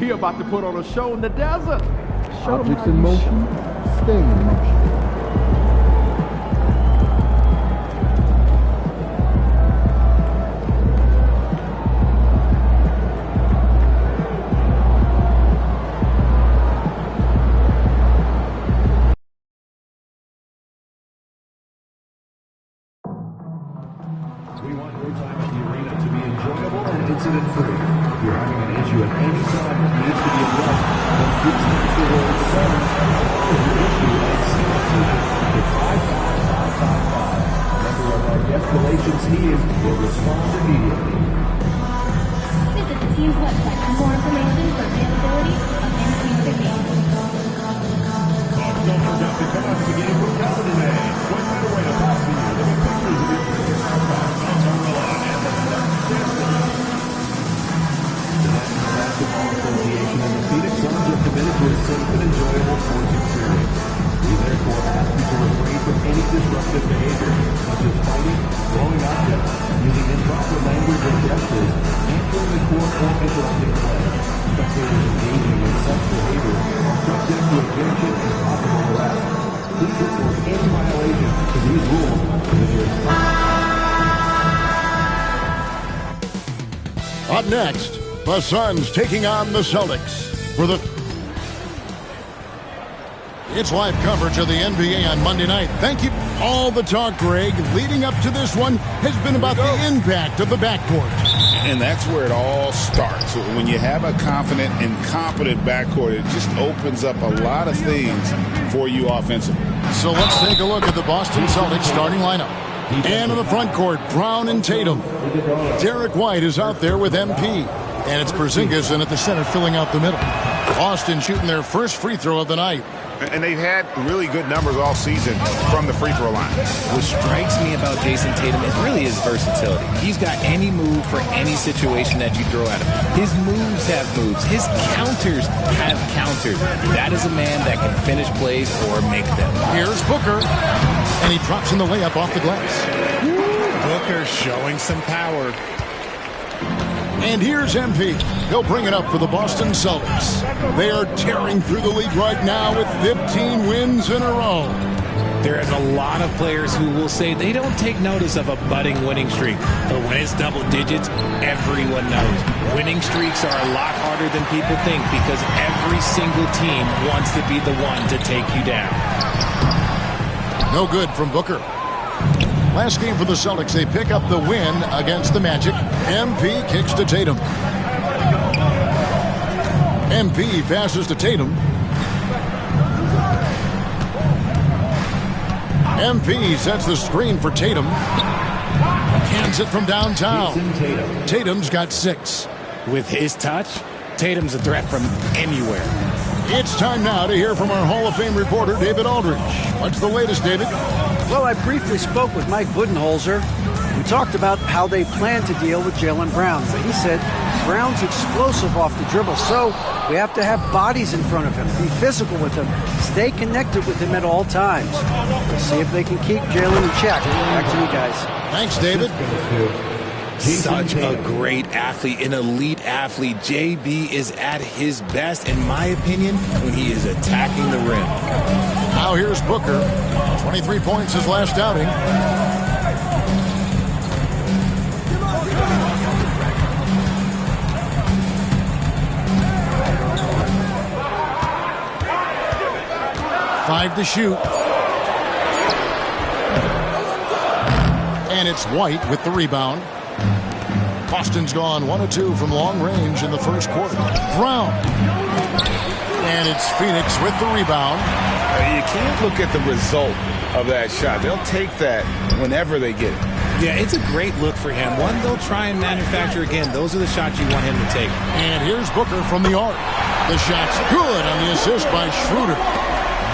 He about to put on a show in the desert. Objects in motion, stay in motion. We want your time at the arena to be enjoyable and incident-free. If you're having an issue at any time that needs to be addressed, then please text the word SUNS with your issue at to 55555. A member of our guest relations team will respond immediately. Visit the team's website for more information for availability of nba2k25. Don't forget to come out to the game from Saturday. What better way to pass the year than with pictures of your favorite aircraft, Mozzarella, and the National Basketball Association and the Phoenix Suns are committed to a safe and enjoyable sports experience. We therefore ask you to refrain from any disruptive behavior, such as fighting, throwing objects, using improper language or gestures, entering the court, or interrupting play. Spectators engaging in such behavior are subject to eviction and possible arrest. Please report any violation to these rules within your Up next, the Suns taking on the Celtics for the... It's live coverage of the NBA on Monday night. Thank you. All the talk, Greg, leading up to this one has been about the impact of the backcourt. And that's where it all starts. When you have a confident and competent backcourt, it just opens up a lot of things for you offensively. So let's take a look at the Boston Celtics starting lineup. And in the front court, Brown and Tatum. Derek White is out there with MP. And it's Porzingis in at the center filling out the middle. Boston shooting their first free throw of the night. And they've had really good numbers all season from the free throw line. What strikes me about Jason Tatum is really his versatility. He's got any move for any situation that you throw at him. His moves have moves. His counters have counters. That is a man that can finish plays or make them. Here's Booker. And he drops in the layup off the glass. Booker showing some power. And here's MP. He'll bring it up for the Boston Celtics. They are tearing through the league right now with 15 wins in a row. There's a lot of players who will say they don't take notice of a budding winning streak. But when it's double digits, everyone knows. Winning streaks are a lot harder than people think because every single team wants to be the one to take you down. No good from Booker. Last game for the Celtics, they pick up the win against the Magic. MP kicks to Tatum. MP passes to Tatum. MP sets the screen for Tatum. Hands it from downtown. Tatum's got 6. With his touch, Tatum's a threat from anywhere. It's time now to hear from our Hall of Fame reporter, David Aldridge. What's the latest, David? Well, I briefly spoke with Mike Budenholzer. We talked about how they plan to deal with Jaylen Brown. He said Brown's explosive off the dribble, so we have to have bodies in front of him, be physical with him, stay connected with him at all times. Let's see if they can keep Jaylen in check. Back to you guys. Thanks, David. Such a great athlete, an elite athlete. JB is at his best, in my opinion, when he is attacking the rim. Now here's Booker. 23 points his last outing. Five to shoot. And it's White with the rebound. Boston's gone 1 of 2 from long range in the first quarter. Brown. And it's Phoenix with the rebound. You can't look at the result of that shot. They'll take that whenever they get it. Yeah, it's a great look for him. One they'll try and manufacture again. Those are the shots you want him to take. And here's Booker from the arc. The shot's good on the assist by Schroeder.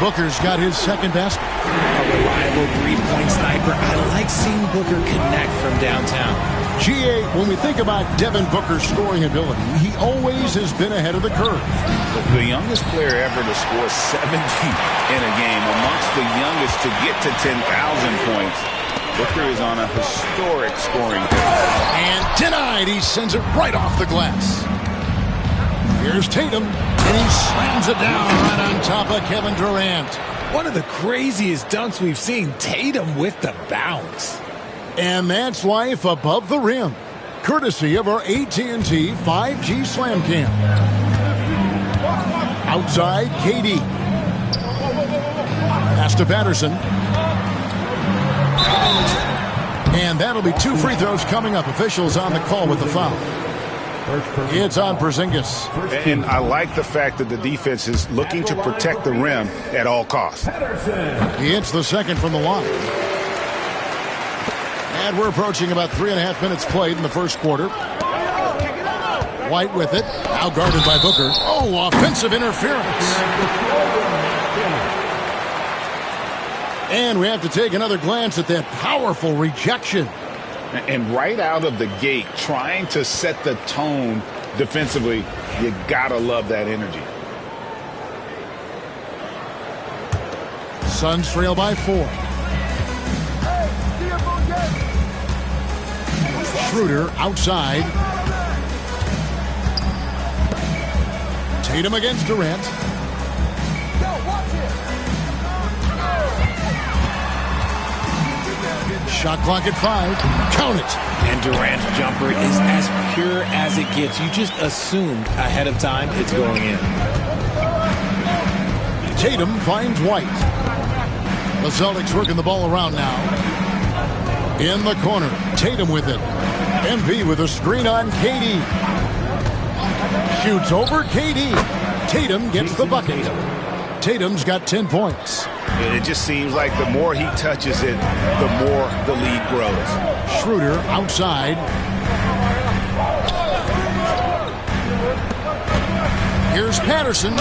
Booker's got his second basket. A reliable three-point sniper. I like seeing Booker connect from downtown. GA, when we think about Devin Booker's scoring ability, he always has been ahead of the curve. The youngest player ever to score 70 in a game, amongst the youngest to get to 10,000 points. Booker is on a historic scoring pace. And denied. He sends it right off the glass. Here's Tatum, and he slams it down right on top of Kevin Durant. One of the craziest dunks we've seen. Tatum with the bounce. And that's life above the rim, courtesy of our AT&T 5G Slam Cam. Outside, KD. Pass to Patterson. And that'll be 2 free throws coming up. Officials on the call with the foul. It's on Porzingis. And I like the fact that the defense is looking to protect the rim at all costs. He hits the second from the line. And we're approaching about 3.5 minutes played in the first quarter. White with it. Now guarded by Booker. Oh, offensive interference. And we have to take another glance at that powerful rejection. And right out of the gate, trying to set the tone defensively, you gotta love that energy. Suns trail by 4. Schroeder outside. Tatum against Durant. Shot clock at 5. Count it. And Durant's jumper is as pure as it gets. You just assumed ahead of time it's going in. Tatum finds White. The Celtics working the ball around now. In the corner. Tatum with it. MP with a screen on KD. Shoots over KD. Tatum gets the bucket. Tatum's got 10 points. It just seems like the more he touches it, the more the lead grows. Schroeder outside. Here's Patterson.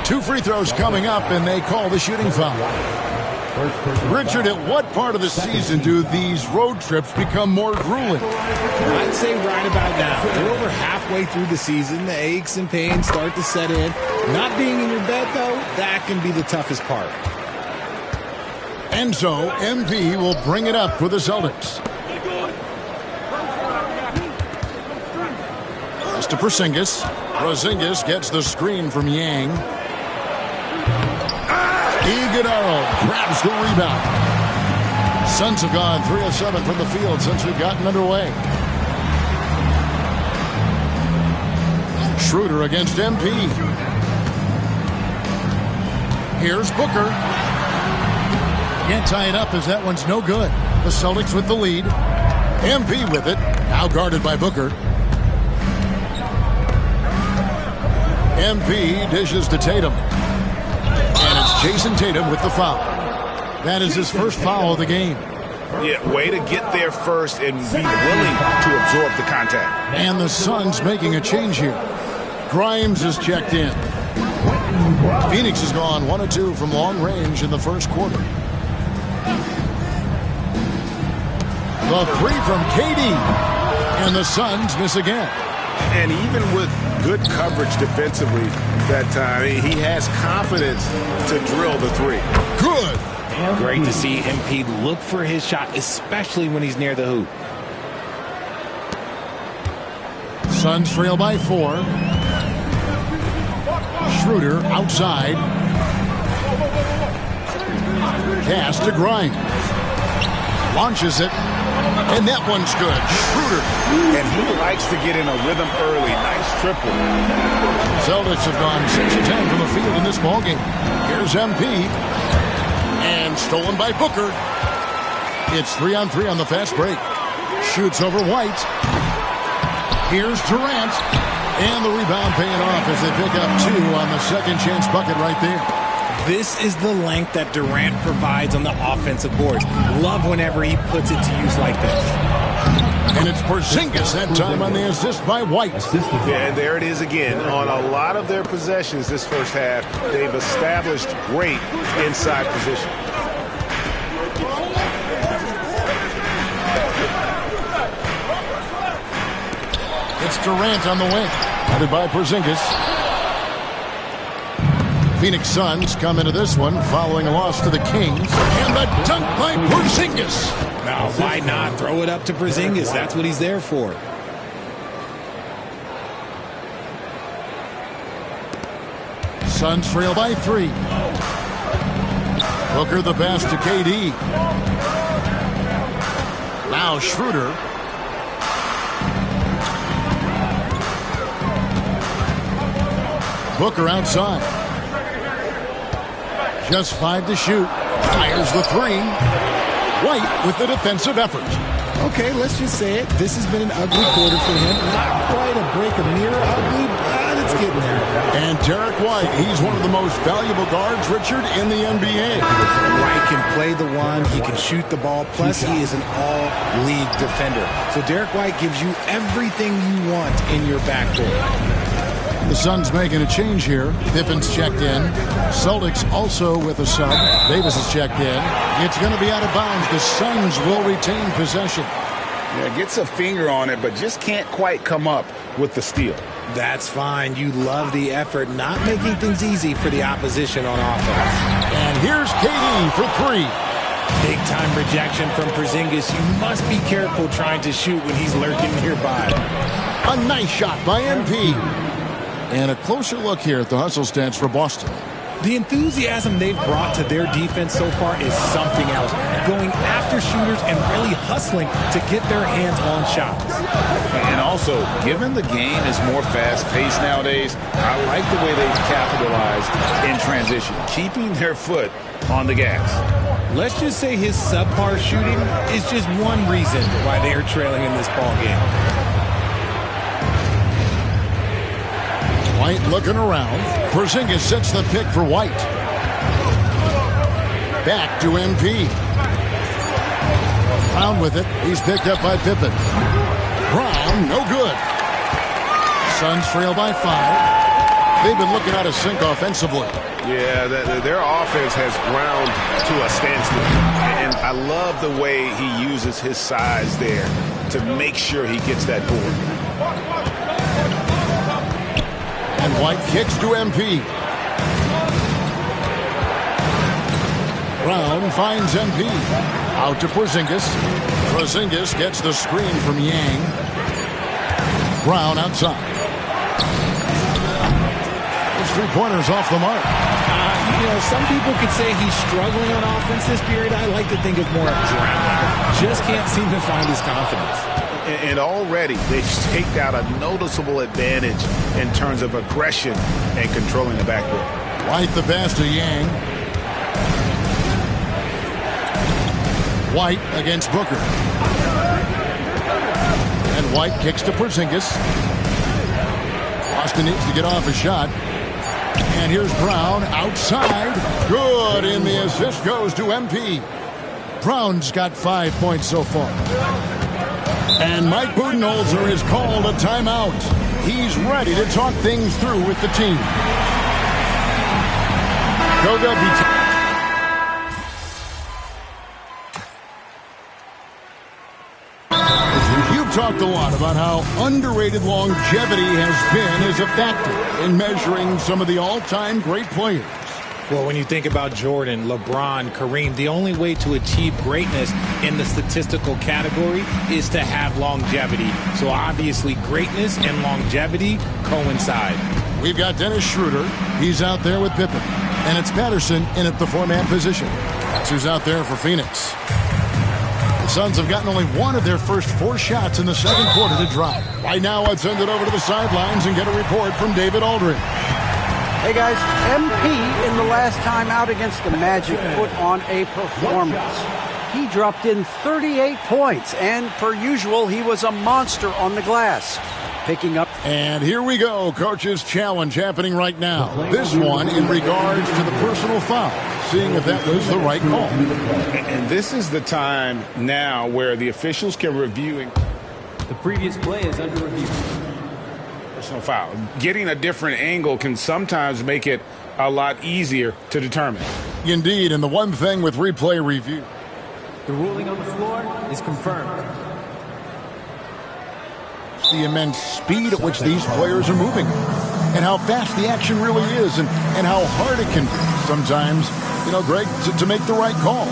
2 free throws coming up, and they call the shooting foul. Richard, at what part of the season do these road trips become more grueling? I'd say right about now. We're over halfway through the season. The aches and pains start to set in. Not being in your bed, though, that can be the toughest part. And so, MP will bring it up for the Celtics. Pass to Porzingis. Porzingis gets the screen from Yang. Iguodala grabs the rebound. Suns have gone 3 of 7 from the field since we've gotten underway. Schroeder against MP. Here's Booker. Can't tie it up as that one's no good. The Celtics with the lead. MP with it. Now guarded by Booker. MP dishes to Tatum. And it's Jason Tatum with the foul. That is his first foul of the game. Yeah, way to get there first and be willing to absorb the contact. And the Suns making a change here. Grimes is checked in. Phoenix has gone 1 of 2 from long range in the first quarter. The 3 from KD. And the Suns miss again. And even with good coverage defensively that time, he has confidence to drill the 3. Good. Great to see MP look for his shot, especially when he's near the hoop. Suns trail by 4. Schroeder outside. Pass to Grimes. Launches it. And that one's good. Schroeder. And he likes to get in a rhythm early. Nice triple. Celtics have gone 6 of 10 from the field in this ballgame. Here's MP. And stolen by Booker. It's 3-on-3 on the fast break. Shoots over White. Here's Durant. And the rebound paying off as they pick up 2 on the second chance bucket right there. This is the length that Durant provides on the offensive boards. Love whenever he puts it to use like this. And it's Porzingis that time on the assist by White. Yeah, and there it is again. On a lot of their possessions this first half, they've established great inside position. It's Durant on the wing. Headed by Porzingis. Phoenix Suns come into this one following a loss to the Kings. And the dunk by Porzingis. Now, why not throw it up to Porzingis? That's what he's there for. Suns trail by 3. Booker the pass to KD. Now Schroeder. Booker outside. Just 5 to shoot. Fires the 3. White with the defensive effort. Okay, let's just say it. This has been an ugly quarter for him. Not quite a break of mirror ugly, but it's getting there. And Derek White, he's one of the most valuable guards, Richard, in the NBA. White can play the one, he can shoot the ball, plus he is an all-league defender. So Derek White gives you everything you want in your backcourt. The Suns making a change here. Pippen's checked in. Celtics also with a sub. Davis is checked in. It's going to be out of bounds. The Suns will retain possession. Yeah, gets a finger on it, but just can't quite come up with the steal. That's fine. You love the effort, not making things easy for the opposition on offense. And here's KD for 3. Big-time rejection from Porzingis. You must be careful trying to shoot when he's lurking nearby. A nice shot by MP. And a closer look here at the hustle stats for Boston. The enthusiasm they've brought to their defense so far is something else. Going after shooters and really hustling to get their hands on shots. And also, given the game is more fast-paced nowadays, I like the way they've capitalized in transition, keeping their foot on the gas. Let's just say his subpar shooting is just one reason why they are trailing in this ball game. White looking around. Porzingis sets the pick for White. Back to MP. Brown with it. He's picked up by Pippen. Brown, no good. Suns trail by 5. They've been looking out of sync offensively. Yeah, their offense has ground to a standstill. And I love the way he uses his size there to make sure he gets that board. And White kicks to MP. Brown finds MP. Out to Porzingis. Porzingis gets the screen from Yang. Brown outside. His 3-pointers off the mark. You know, some people could say he's struggling on offense this period. I like to think of more of drowning. Just can't seem to find his confidence. And already they've staked out a noticeable advantage in terms of aggression and controlling the backcourt. White the pass to Yang. White against Booker. And White kicks to Porzingis. Boston needs to get off a shot. And here's Brown outside. Good, and the assist goes to MP. Brown's got 5 points so far. And Mike Budenholzer has called a timeout. He's ready to talk things through with the team. Go W. You've talked a lot about how underrated longevity has been as a factor in measuring some of the all-time great players. Well, when you think about Jordan, LeBron, Kareem, the only way to achieve greatness in the statistical category is to have longevity. So obviously greatness and longevity coincide. We've got Dennis Schroeder. He's out there with Pippen. And it's Patterson in at the 4-man position. That's who's out there for Phoenix. The Suns have gotten only one of their first 4 shots in the second quarter to drop. Right now, let's send it over to the sidelines and get a report from David Aldridge. Hey guys, MP in the last time out against the Magic put on a performance. He dropped in 38 points, and per usual, he was a monster on the glass. Picking up. And here we go, Coach's challenge happening right now. This one in regards to the personal foul, seeing if that was the right call. And this is the time now where the officials can review. The previous play is under review. Personal foul. Getting a different angle can sometimes make it a lot easier to determine. Indeed, and the one thing with replay review. The ruling on the floor is confirmed. The immense speed at which these players are moving and how fast the action really is and how hard it can be sometimes, you know, Greg, to make the right call.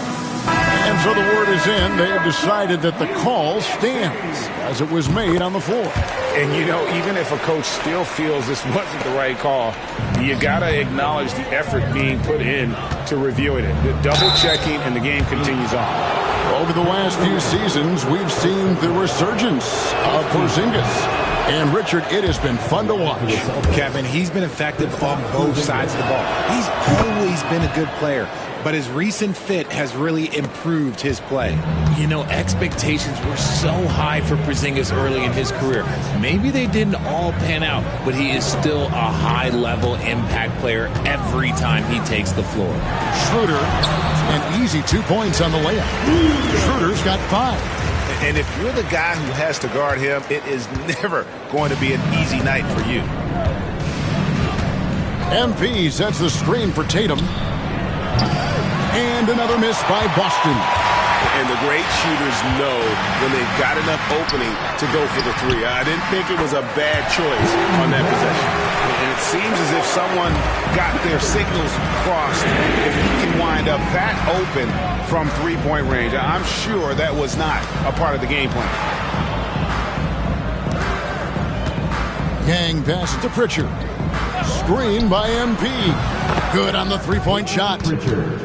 And so the word is in. They have decided that the call stands as it was made on the floor. And, you know, even if a coach still feels this wasn't the right call, you got to acknowledge the effort being put in to reviewing it. The double-checking, and the game continues on. Over the last few seasons, we've seen the resurgence of Porzingis. And, Richard, it has been fun to watch. Kevin, he's been effective on both sides of the ball. He's always been a good player, but his recent fit has really improved his play. You know, expectations were so high for Porzingis early in his career. Maybe they didn't all pan out, but he is still a high-level impact player every time he takes the floor. Schroeder, an easy 2 points on the layup. Schroeder's got 5. And if you're the guy who has to guard him, it is never going to be an easy night for you. MP sets the screen for Tatum. And another miss by Boston. And the great shooters know when they've got enough opening to go for the three. I didn't think it was a bad choice on that possession. And it seems as if someone got their signals crossed. If he can wind up that open from three-point range, I'm sure that was not a part of the game plan. Yang passes to Pritchard. Screen by MP. Good on the three-point shot.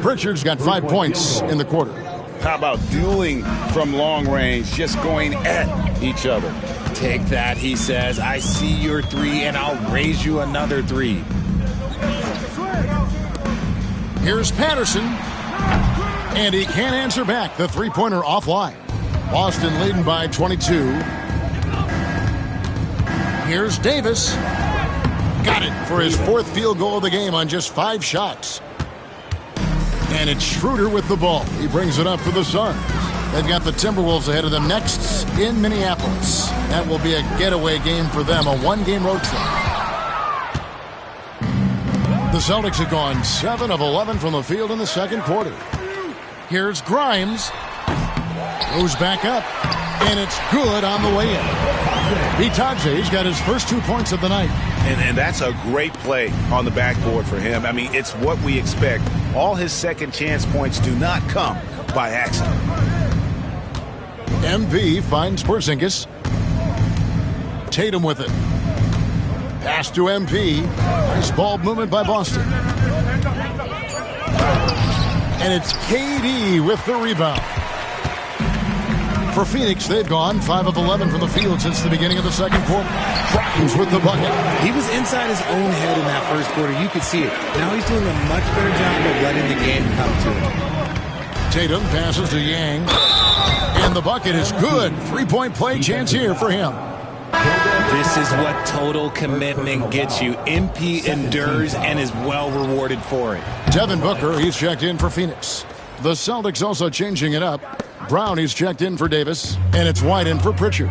Pritchard's got 5 points in the quarter. How about dueling from long range, just going at each other? Take that, he says. I see your three, and I'll raise you another three. Here's Patterson. And he can't answer back. The three-pointer offline. Boston leading by 22. Here's Davis. Got it for his 4th field goal of the game on just 5 shots. And it's Schroeder with the ball. He brings it up for the Suns. They've got the Timberwolves ahead of them next in Minneapolis. That will be a getaway game for them, a 1-game road trip. The Celtics have gone 7 of 11 from the field in the second quarter. Here's Grimes. Goes back up. And it's good on the way in. Itaje's got his first 2 points of the night. And that's a great play on the backboard for him. I mean, it's what we expect. All his second chance points do not come by accident. MP finds Porzingis. Tatum with it. Pass to MP. Nice ball movement by Boston. And it's KD with the rebound. For Phoenix, they've gone 5 of 11 from the field since the beginning of the second quarter. Grimes with the bucket. He was inside his own head in that first quarter. You could see it. Now he's doing a much better job of letting the game come to him. Tatum passes to Yang. And the bucket is good. 3-point play chance here for him. This is what total commitment gets you. MP endures and is well rewarded for it. Devin Booker, he's checked in for Phoenix. The Celtics also changing it up. Brown, he's checked in for Davis. And it's White in for Pritchard.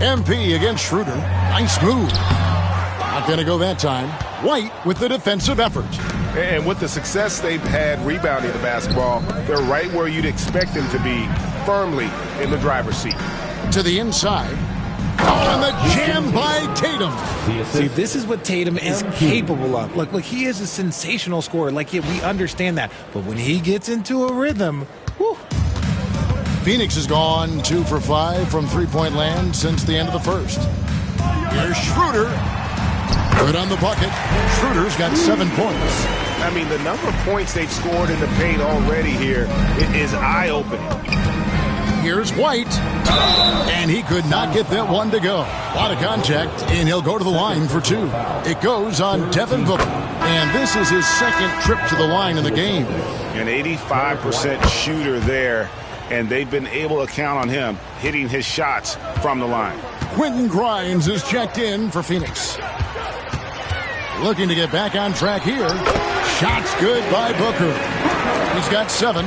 MP against Schroeder. Nice move. Not going to go that time. White with the defensive effort. And with the success they've had rebounding the basketball, they're right where you'd expect them to be, firmly in the driver's seat. To the inside. Oh, and the jam by Tatum. See, this is what Tatum is capable of. Look, he is a sensational scorer. Like, yeah, we understand that. But when he gets into a rhythm, whew. Phoenix has gone 2 for 5 from three-point land since the end of the first. Here's Schroeder. Good on the bucket. Schroeder's got 7 points. I mean, the number of points they've scored in the paint already here, it is eye-opening. Here's White. And he could not get that one to go. A lot of contact, and he'll go to the line for 2. It goes on Devin Booker. And this is his second trip to the line in the game. An 85% shooter there, and they've been able to count on him hitting his shots from the line. Quentin Grimes is checked in for Phoenix. Looking to get back on track here. Shots good by Booker. He's got 7.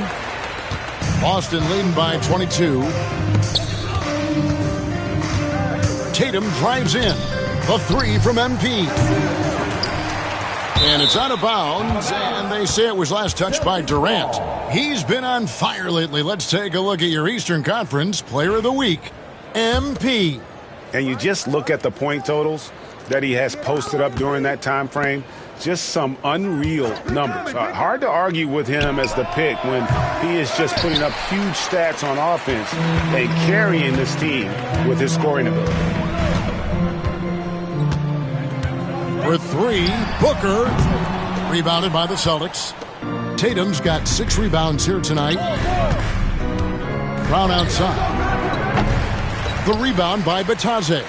Boston leading by 22. Tatum drives in. The 3 from MP. And it's out of bounds, and they say it was last touched by Durant. He's been on fire lately. Let's take a look at your Eastern Conference Player of the Week, MP. And you just look at the point totals that he has posted up during that time frame. Just some unreal numbers. Hard to argue with him as the pick when he is just putting up huge stats on offense and carrying this team with his scoring ability. For three, Booker. Rebounded by the Celtics. Tatum's got 6 rebounds here tonight. Brown outside. The rebound by Bitadze.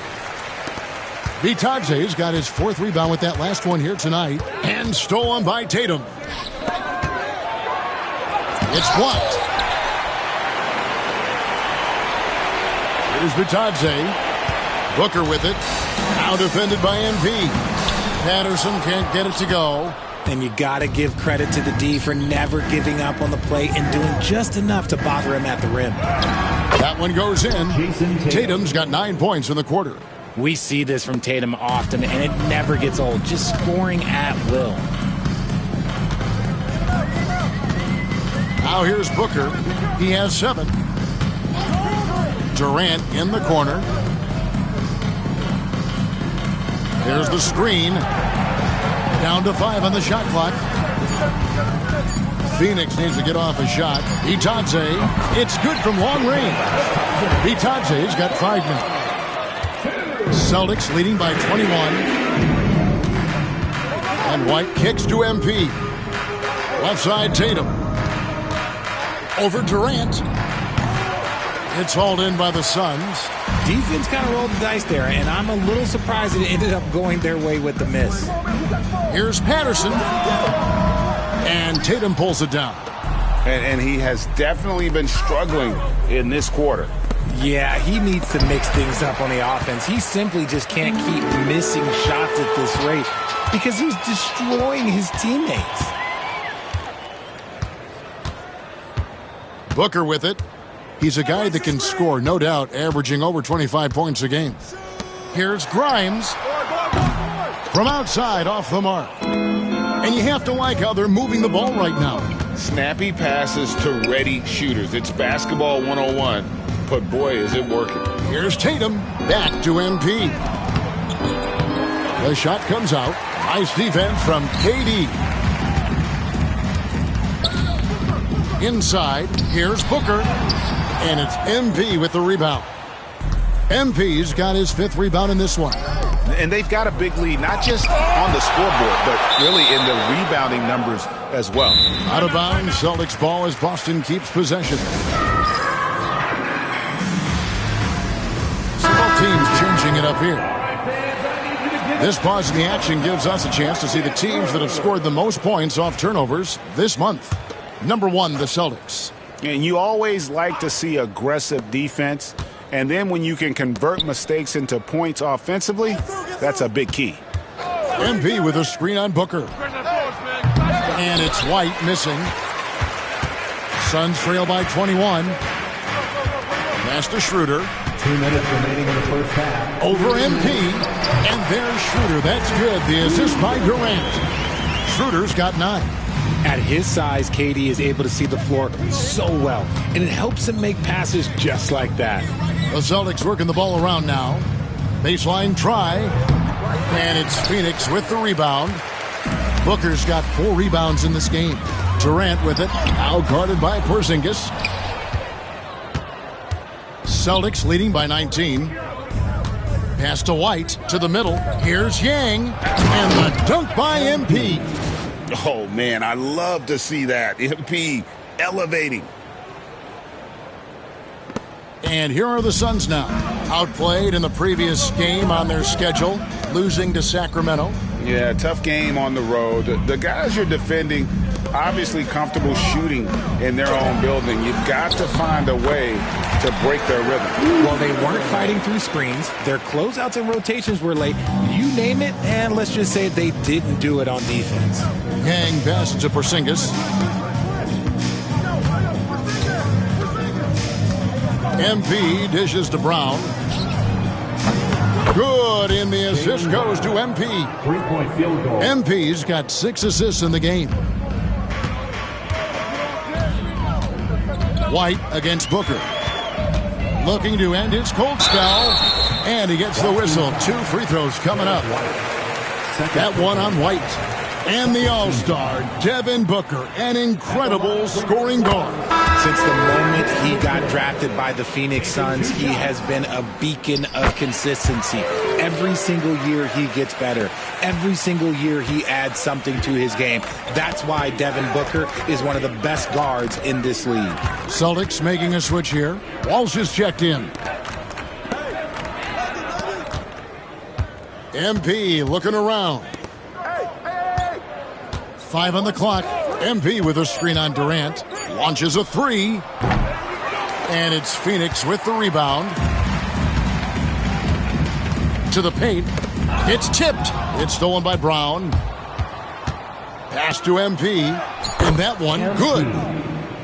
Bitadze's got his 4th rebound with that last one here tonight. And stolen by Tatum. It's blocked. Here's Bitadze. Booker with it. Now defended by MP. Patterson can't get it to go. And you got to give credit to the D for never giving up on the play and doing just enough to bother him at the rim. That one goes in. Tatum's got 9 points in the quarter. We see this from Tatum often, and it never gets old. Just scoring at will. Now here's Booker. He has 7. Durant in the corner. There's the screen. Down to 5 on the shot clock. Phoenix needs to get off a shot. Bitadze. It's good from long range. Bitadze's got 5 now. Celtics leading by 21. And White kicks to MP. Left side Tatum. Over Durant. It's hauled in by the Suns. Defense kind of rolled the dice there, and I'm a little surprised it ended up going their way with the miss. Here's Patterson. And Tatum pulls it down. And he has definitely been struggling in this quarter. Yeah, he needs to mix things up on the offense. He simply just can't keep missing shots at this rate because he's destroying his teammates. Booker with it. He's a guy that can score, no doubt, averaging over 25 points a game. Here's Grimes. From outside, off the mark. And you have to like how they're moving the ball right now. Snappy passes to ready shooters. It's basketball 101, but boy, is it working. Here's Tatum. Back to MP. The shot comes out. Nice defense from KD. Inside, here's Booker. And it's MP with the rebound. MP's got his 5th rebound in this one. And they've got a big lead, not just on the scoreboard, but really in the rebounding numbers as well. Out of bounds, Celtics ball as Boston keeps possession. So both teams changing it up here. This pause in the action gives us a chance to see the teams that have scored the most points off turnovers this month. Number 1, the Celtics. And you always like to see aggressive defense. And then when you can convert mistakes into points offensively, that's a big key. MP with a screen on Booker. And it's White missing. Suns trail by 21. Pass to Schroeder. 2 minutes remaining in the first half. Over MP. And there's Schroeder. That's good. The assist by Durant. Schroeder's got 9. At his size, KD is able to see the floor so well, and it helps him make passes just like that. The Celtics working the ball around now. Baseline try. And it's Phoenix with the rebound. Booker's got 4 rebounds in this game. Durant with it. Now guarded by Porzingis. Celtics leading by 19. Pass to White to the middle. Here's Yang. And the dunk by MP. Oh, man, I love to see that. MP elevating. And here are the Suns now. Outplayed in the previous game on their schedule, losing to Sacramento. Yeah, tough game on the road. The guys you're defending, obviously comfortable shooting in their own building. You've got to find a way to break their rhythm. Well, they weren't fighting through screens. Their closeouts and rotations were late. You name it, and let's just say they didn't do it on defense. Yang passes to Porzingis. MP dishes to Brown. Good, and the assist goes to MP. 3-point field goal. MP's got 6 assists in the game. White against Booker. Looking to end his cold spell. And he gets the whistle. 2 free throws coming up. That one on White. And the All-Star, Devin Booker, an incredible scoring guard. Since the moment he got drafted by the Phoenix Suns, he has been a beacon of consistency. Every single year he gets better. Every single year he adds something to his game. That's why Devin Booker is one of the best guards in this league. Celtics making a switch here. Walsh is checked in. MP looking around. 5 on the clock. MP with a screen on Durant. Launches a 3. And it's Phoenix with the rebound. To the paint. It's tipped. It's stolen by Brown. Pass to MP. And that one, good.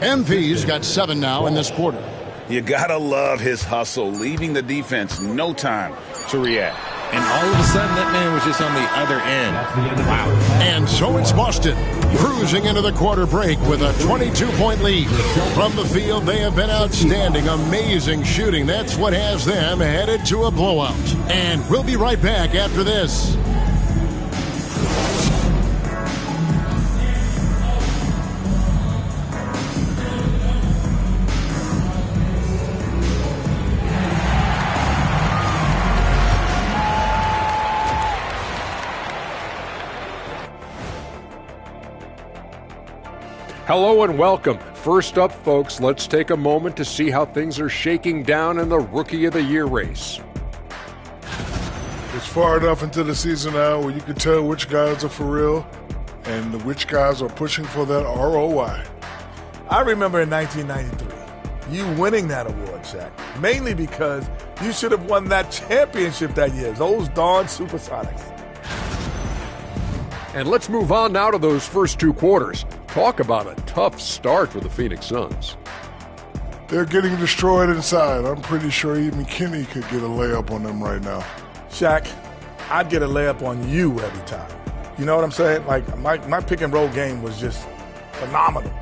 MP's got 7 now in this quarter. You gotta love his hustle, leaving the defense no time to react. And all of a sudden, that man was just on the other end. Wow. And so it's Boston, cruising into the quarter break with a 22-point lead. From the field, they have been outstanding, amazing shooting. That's what has them headed to a blowout. And we'll be right back after this. Hello and welcome. First up, folks, let's take a moment to see how things are shaking down in the Rookie of the Year race. It's far enough into the season now where you can tell which guys are for real and which guys are pushing for that ROI. I remember in 1993, you winning that award, Shaq, mainly because you should have won that championship that year, those darn Supersonics. And let's move on now to those first 2 quarters. Talk about a tough start for the Phoenix Suns. They're getting destroyed inside. I'm pretty sure even Kenny could get a layup on them right now. Shaq, I'd get a layup on you every time. You know what I'm saying? Like, my pick and roll game was just phenomenal.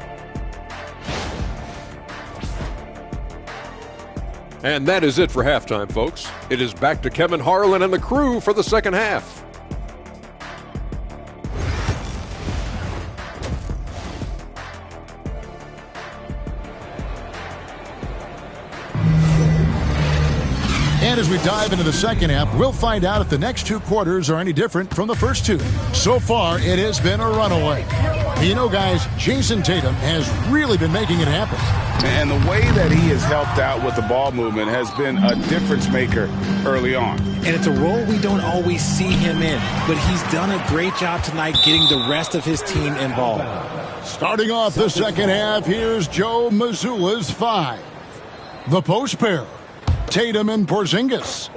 And that is it for halftime, folks. It is back to Kevin Harlan and the crew for the second half. And as we dive into the second half, we'll find out if the next 2 quarters are any different from the first 2. So far, it has been a runaway. You know, guys, Jason Tatum has really been making it happen. And the way that he has helped out with the ball movement has been a difference maker early on. And it's a role we don't always see him in, but he's done a great job tonight getting the rest of his team involved. Starting off the second half, here's Joe Mazzulla's 5. The post pair. Tatum and Porzingis.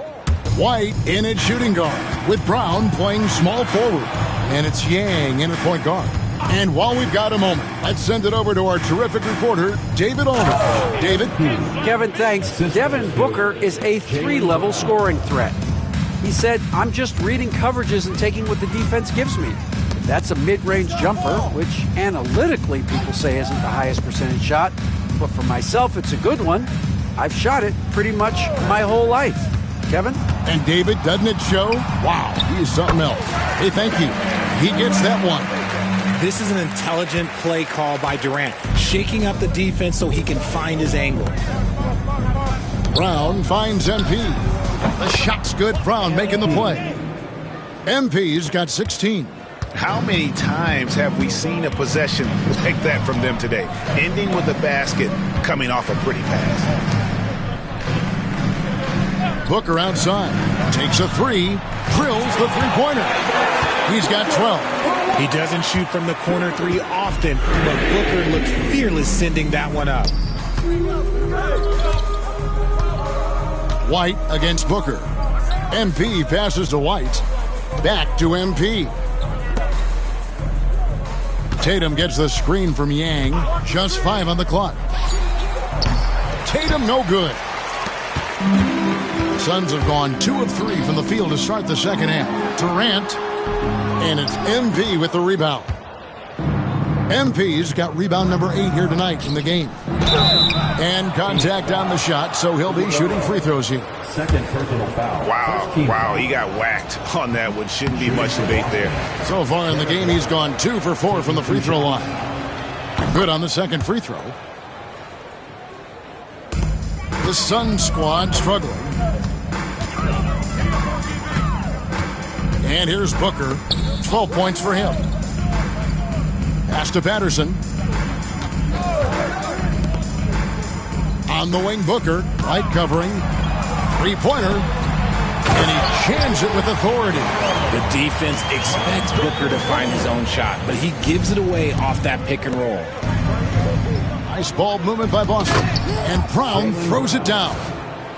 White in at shooting guard with Brown playing small forward. And it's Yang in at point guard. And while we've got a moment, let's send it over to our terrific reporter, David Allman. David? Kevin, thanks. Devin Booker is a 3-level scoring threat. He said, I'm just reading coverages and taking what the defense gives me. That's a mid-range jumper, which analytically people say isn't the highest percentage shot. But for myself, it's a good one. I've shot it pretty much my whole life. Kevin? And David, doesn't it show? Wow, he is something else. Hey, thank you. He gets that one. This is an intelligent play call by Durant, shaking up the defense so he can find his angle. Brown finds MP. The shot's good. Brown making the play. MP's got 16. How many times have we seen a possession like that from them today, ending with a basket coming off a pretty pass? Booker outside, takes a 3, drills the 3-pointer. He's got 12. He doesn't shoot from the corner 3 often, but Booker looks fearless sending that one up. White against Booker. MP passes to White. Back to MP. Tatum gets the screen from Yang. Just 5 on the clock. Tatum no good. Suns have gone 2 of 3 from the field to start the second half. Durant, and it's MP with the rebound. MP's got rebound number 8 here tonight in the game. And contact on the shot, so he'll be shooting free throws here. Second personal foul. Wow, he got whacked on that one. Shouldn't be much debate there. So far in the game, he's gone 2 for 4 from the free throw line. Good on the second free throw. The Sun squad struggling. And here's Booker. 12 points for him. Pass to Patterson. On the wing, Booker. Light covering. Three-pointer. And he jams it with authority. The defense expects Booker to find his own shot, but he gives it away off that pick and roll. Nice ball movement by Boston. And Brown throws it down.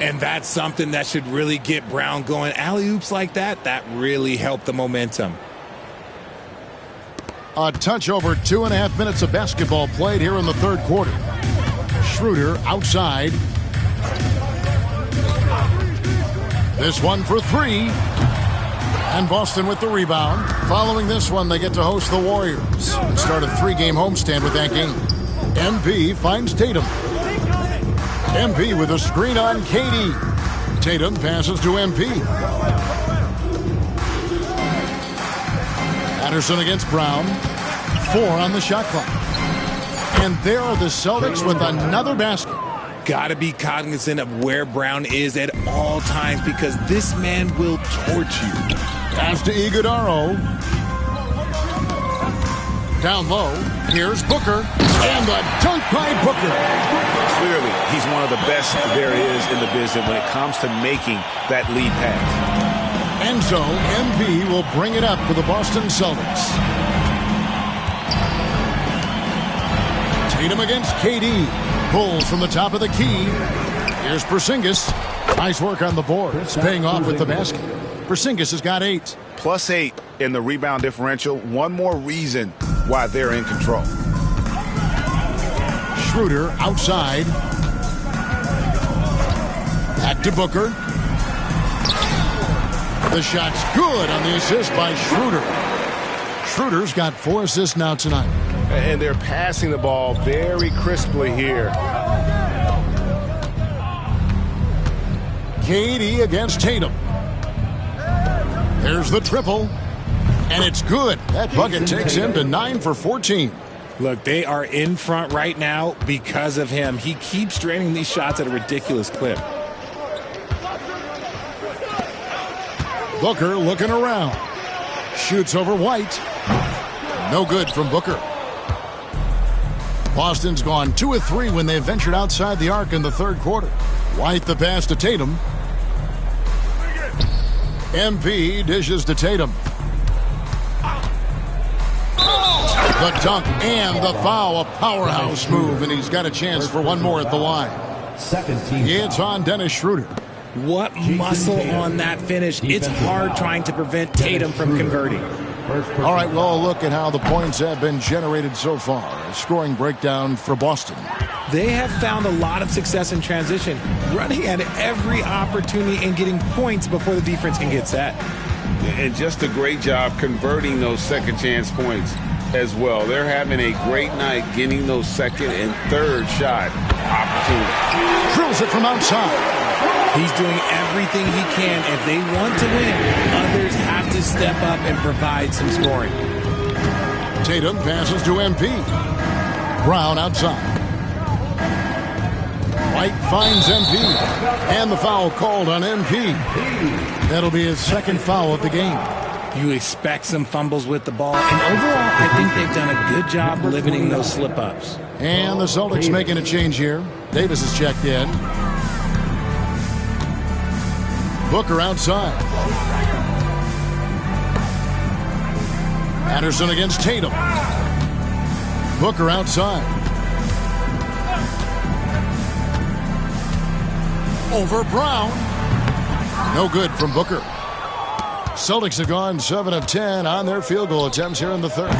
And that's something that should really get Brown going. Alley-oops like that, that really helped the momentum. A touch over 2.5 minutes of basketball played here in the third quarter. Schroeder outside. This one for 3. And Boston with the rebound. Following this one, they get to host the Warriors. They start a 3-game homestand with that game. MP finds Tatum. MP with a screen on KD. Tatum passes to MP. Patterson against Brown. 4 on the shot clock. And there are the Celtics with another basket. Got to be cognizant of where Brown is at all times because this man will torch you. Pass to Iguodaro. Down low. Here's Booker. And the dunk by Booker. Clearly, he's one of the best there is in the business when it comes to making that lead pass. And so, MP will bring it up for the Boston Celtics. Tatum against KD. Pulls from the top of the key. Here's Porzingis. Nice work on the board. It's paying off with the basket. Porzingis has got 8. Plus 8 in the rebound differential. One more reason why they're in control. Schroeder outside. Back to Booker. The shot's good on the assist by Schroeder. Schroeder's got 4 assists now tonight. And they're passing the ball very crisply here. KD against Tatum. There's the triple. And it's good. That bucket takes him to 9 for 14. Look, they are in front right now because of him. He keeps draining these shots at a ridiculous clip. Booker looking around. Shoots over White. No good from Booker. Boston's gone 2 of 3 when they ventured outside the arc in the third quarter. White the pass to Tatum. MP dishes to Tatum. The dunk and the foul, a powerhouse move, and he's got a chance for one more at the line. It's on Dennis Schroeder. What muscle on that finish. It's hard trying to prevent Tatum from converting. All right, well, a look at how the points have been generated so far. A scoring breakdown for Boston. They have found a lot of success in transition, running at every opportunity and getting points before the defense can get set. And just a great job converting those second chance points as well. They're having a great night getting those second and third shot opportunities. Drills it from outside. He's doing everything he can. If they want to win, others have to step up and provide some scoring. Tatum passes to MP. Brown outside. White finds MP. And the foul called on MP. That'll be his second foul of the game. You expect some fumbles with the ball. And overall, I think they've done a good job limiting those slip-ups. And the Celtics making a change here. Davis is checked in. Booker outside. Patterson against Tatum. Booker outside. Over Brown. No good from Booker. Celtics have gone 7 of 10 on their field goal attempts here in the third.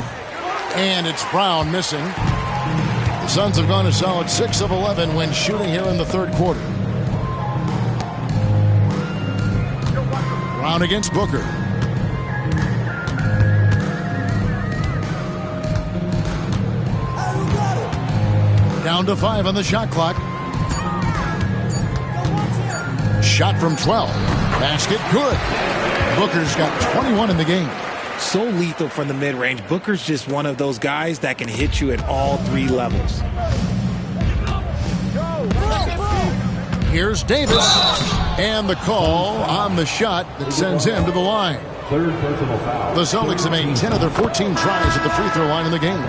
And it's Brown missing. The Suns have gone a solid 6 of 11 when shooting here in the third quarter. Brown against Booker. Down to 5 on the shot clock. Shot from 12. Basket good. Booker's got 21 in the game. So lethal from the mid-range. Booker's just one of those guys that can hit you at all 3 levels. Here's Davis. And the call on the shot that sends him to the line. Third personal foul. The Celtics have made 10 of their 14 tries at the free throw line in the game.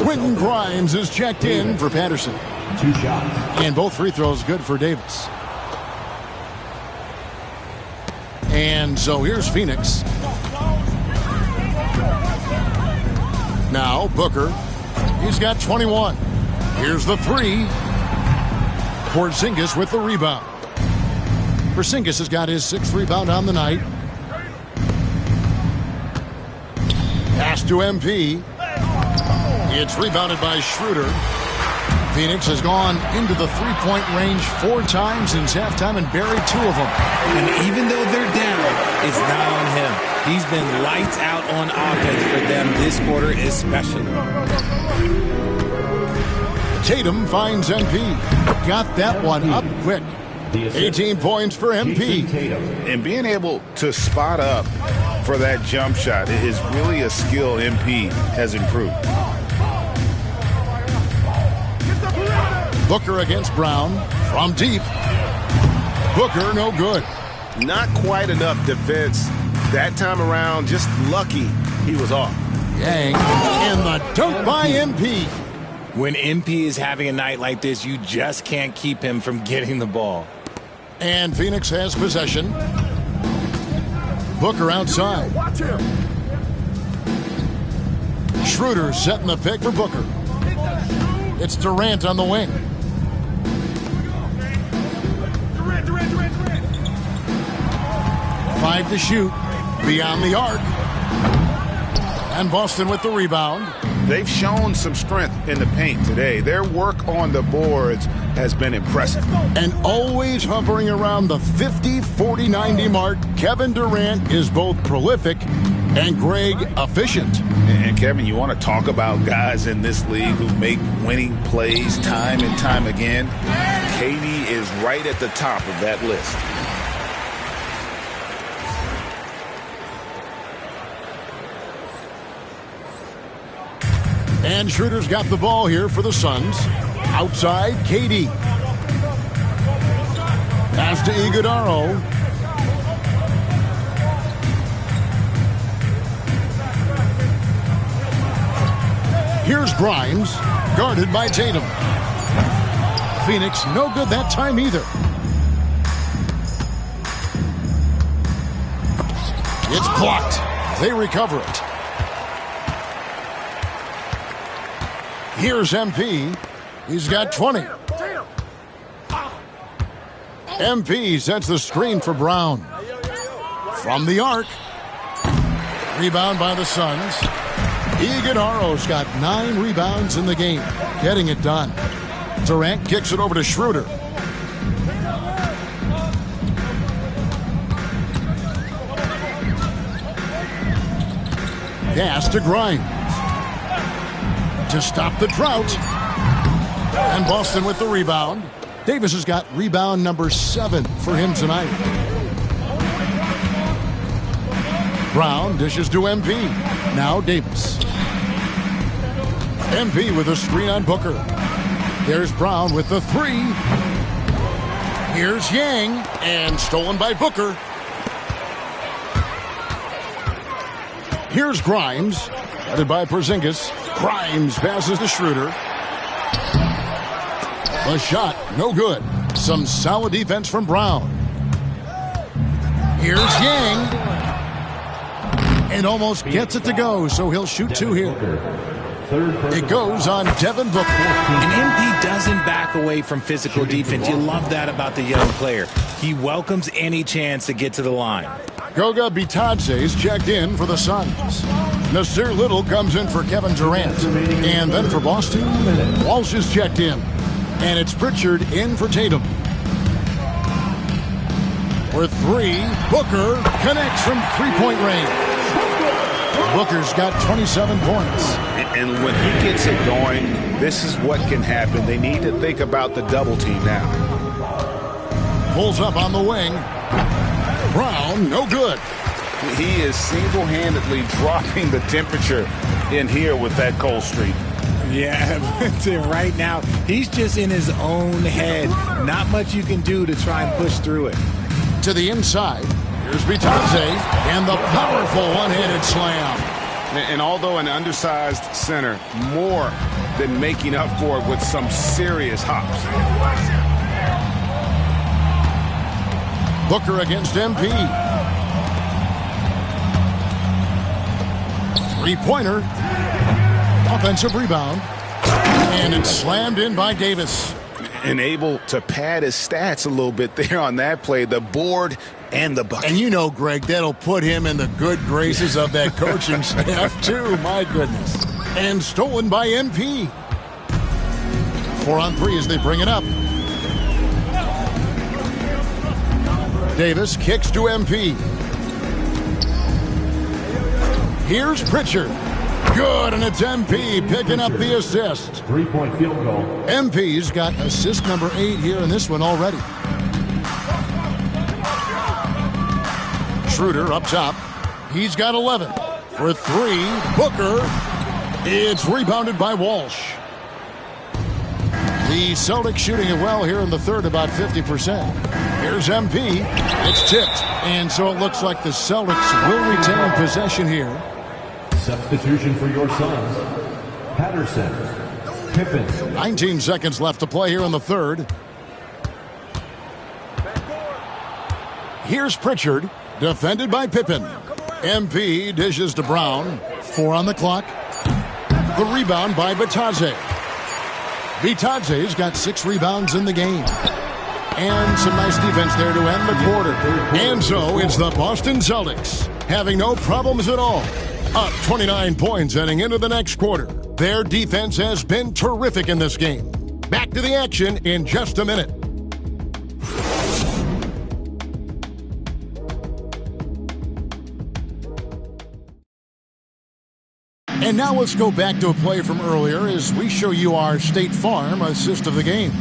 Quentin Grimes is checked in for Patterson. 2 shots. And both free throws good for Davis. And so here's Phoenix. Now Booker. He's got 21. Here's the 3. Porzingis with the rebound. Porzingis has got his 6th rebound on the night. Pass to MP. It's rebounded by Schroeder. Phoenix has gone into the three-point range 4 times since halftime and buried 2 of them. And even though they're down, it's not on him. He's been lights out on offense for them this quarter especially. Tatum finds MP. Got that one up quick. 18 points for MP. And being able to spot up for that jump shot is really a skill MP has improved. Booker against Brown from deep. Booker no good. Not quite enough defense that time around. Just lucky he was off. Yang and the dunk by MP. When MP is having a night like this, you just can't keep him from getting the ball. And Phoenix has possession. Booker outside. Watch him. Schroeder setting the pick for Booker. It's Durant on the wing. Durant. 5 to shoot. Beyond the arc. And Boston with the rebound. They've shown some strength in the paint today. Their work on the boards has been impressive. And always hovering around the 50, 40, 90 mark, Kevin Durant is both prolific and Greg efficient. And Kevin, you want to talk about guys in this league who make winning plays time and time again? KD is right at the top of that list. And Schroeder's got the ball here for the Suns. Outside, KD. Pass to Iguodala. Here's Grimes, guarded by Tatum. Phoenix no good that time either. It's blocked. They recover it. Here's MP. He's got 20. MP sets the screen for Brown. From the arc. Rebound by the Suns. Iguodala's got 9 rebounds in the game. Getting it done. Durant kicks it over to Schroeder. Pass to Grimes. To stop the drought. And Boston with the rebound. Davis has got rebound number 7 for him tonight. Brown dishes to MP. Now Davis. MP with a screen on Booker. There's Brown with the 3. Here's Yang. And stolen by Booker. Here's Grimes. Headed by Porzingis. Grimes passes to Schroeder. The shot, no good. Some solid defense from Brown. Here's Yang. And almost gets it to go, so he'll shoot 2 here. It goes on Devin Booker. And MP doesn't back away from physical defense. You love that about the young player. He welcomes any chance to get to the line. Goga Bitadze's checked in for the Suns. Nasir Little comes in for Kevin Durant. And then for Boston, Walsh is checked in. And it's Pritchard in for Tatum. For 3, Booker connects from 3-point range. Booker's got 27 points. And when he gets it going, this is what can happen. They need to think about the double team now. Pulls up on the wing. Brown, no good. He is single-handedly dropping the temperature in here with that cold streak. Yeah, right now, he's just in his own head. Not much you can do to try and push through it. To the inside, here's Bitadze, and the powerful one-handed slam. And although an undersized center, more than making up for it with some serious hops. Booker against MP. Three-pointer. Offensive rebound. And it's slammed in by Davis. And able to pad his stats a little bit there on that play. The board and the bucket. And you know, Greg, that'll put him in the good graces of that coaching staff, too. My goodness. And stolen by MP. 4-on-3 as they bring it up. Davis kicks to MP. Here's Pritchard. Good, and it's MP picking up the assist. 3-point field goal. MP's got assist number 8 here in this one already. Schroeder up top. He's got 11. For 3, Booker. It's rebounded by Walsh. The Celtics shooting it well here in the third, about 50%. Here's MP. It's tipped. And so it looks like the Celtics will retain possession here. Substitution for your Suns. Patterson. Pippen. 19 seconds left to play here in the third. Here's Pritchard. Defended by Pippen. MP dishes to Brown. 4 on the clock. The rebound by Bitadze. Bitadze's got 6 rebounds in the game. And some nice defense there to end the quarter. And so it's the Boston Celtics having no problems at all. Up 29 points heading into the next quarter. Their defense has been terrific in this game. Back to the action in just a minute. And now let's go back to a play from earlier as we show you our State Farm assist of the game.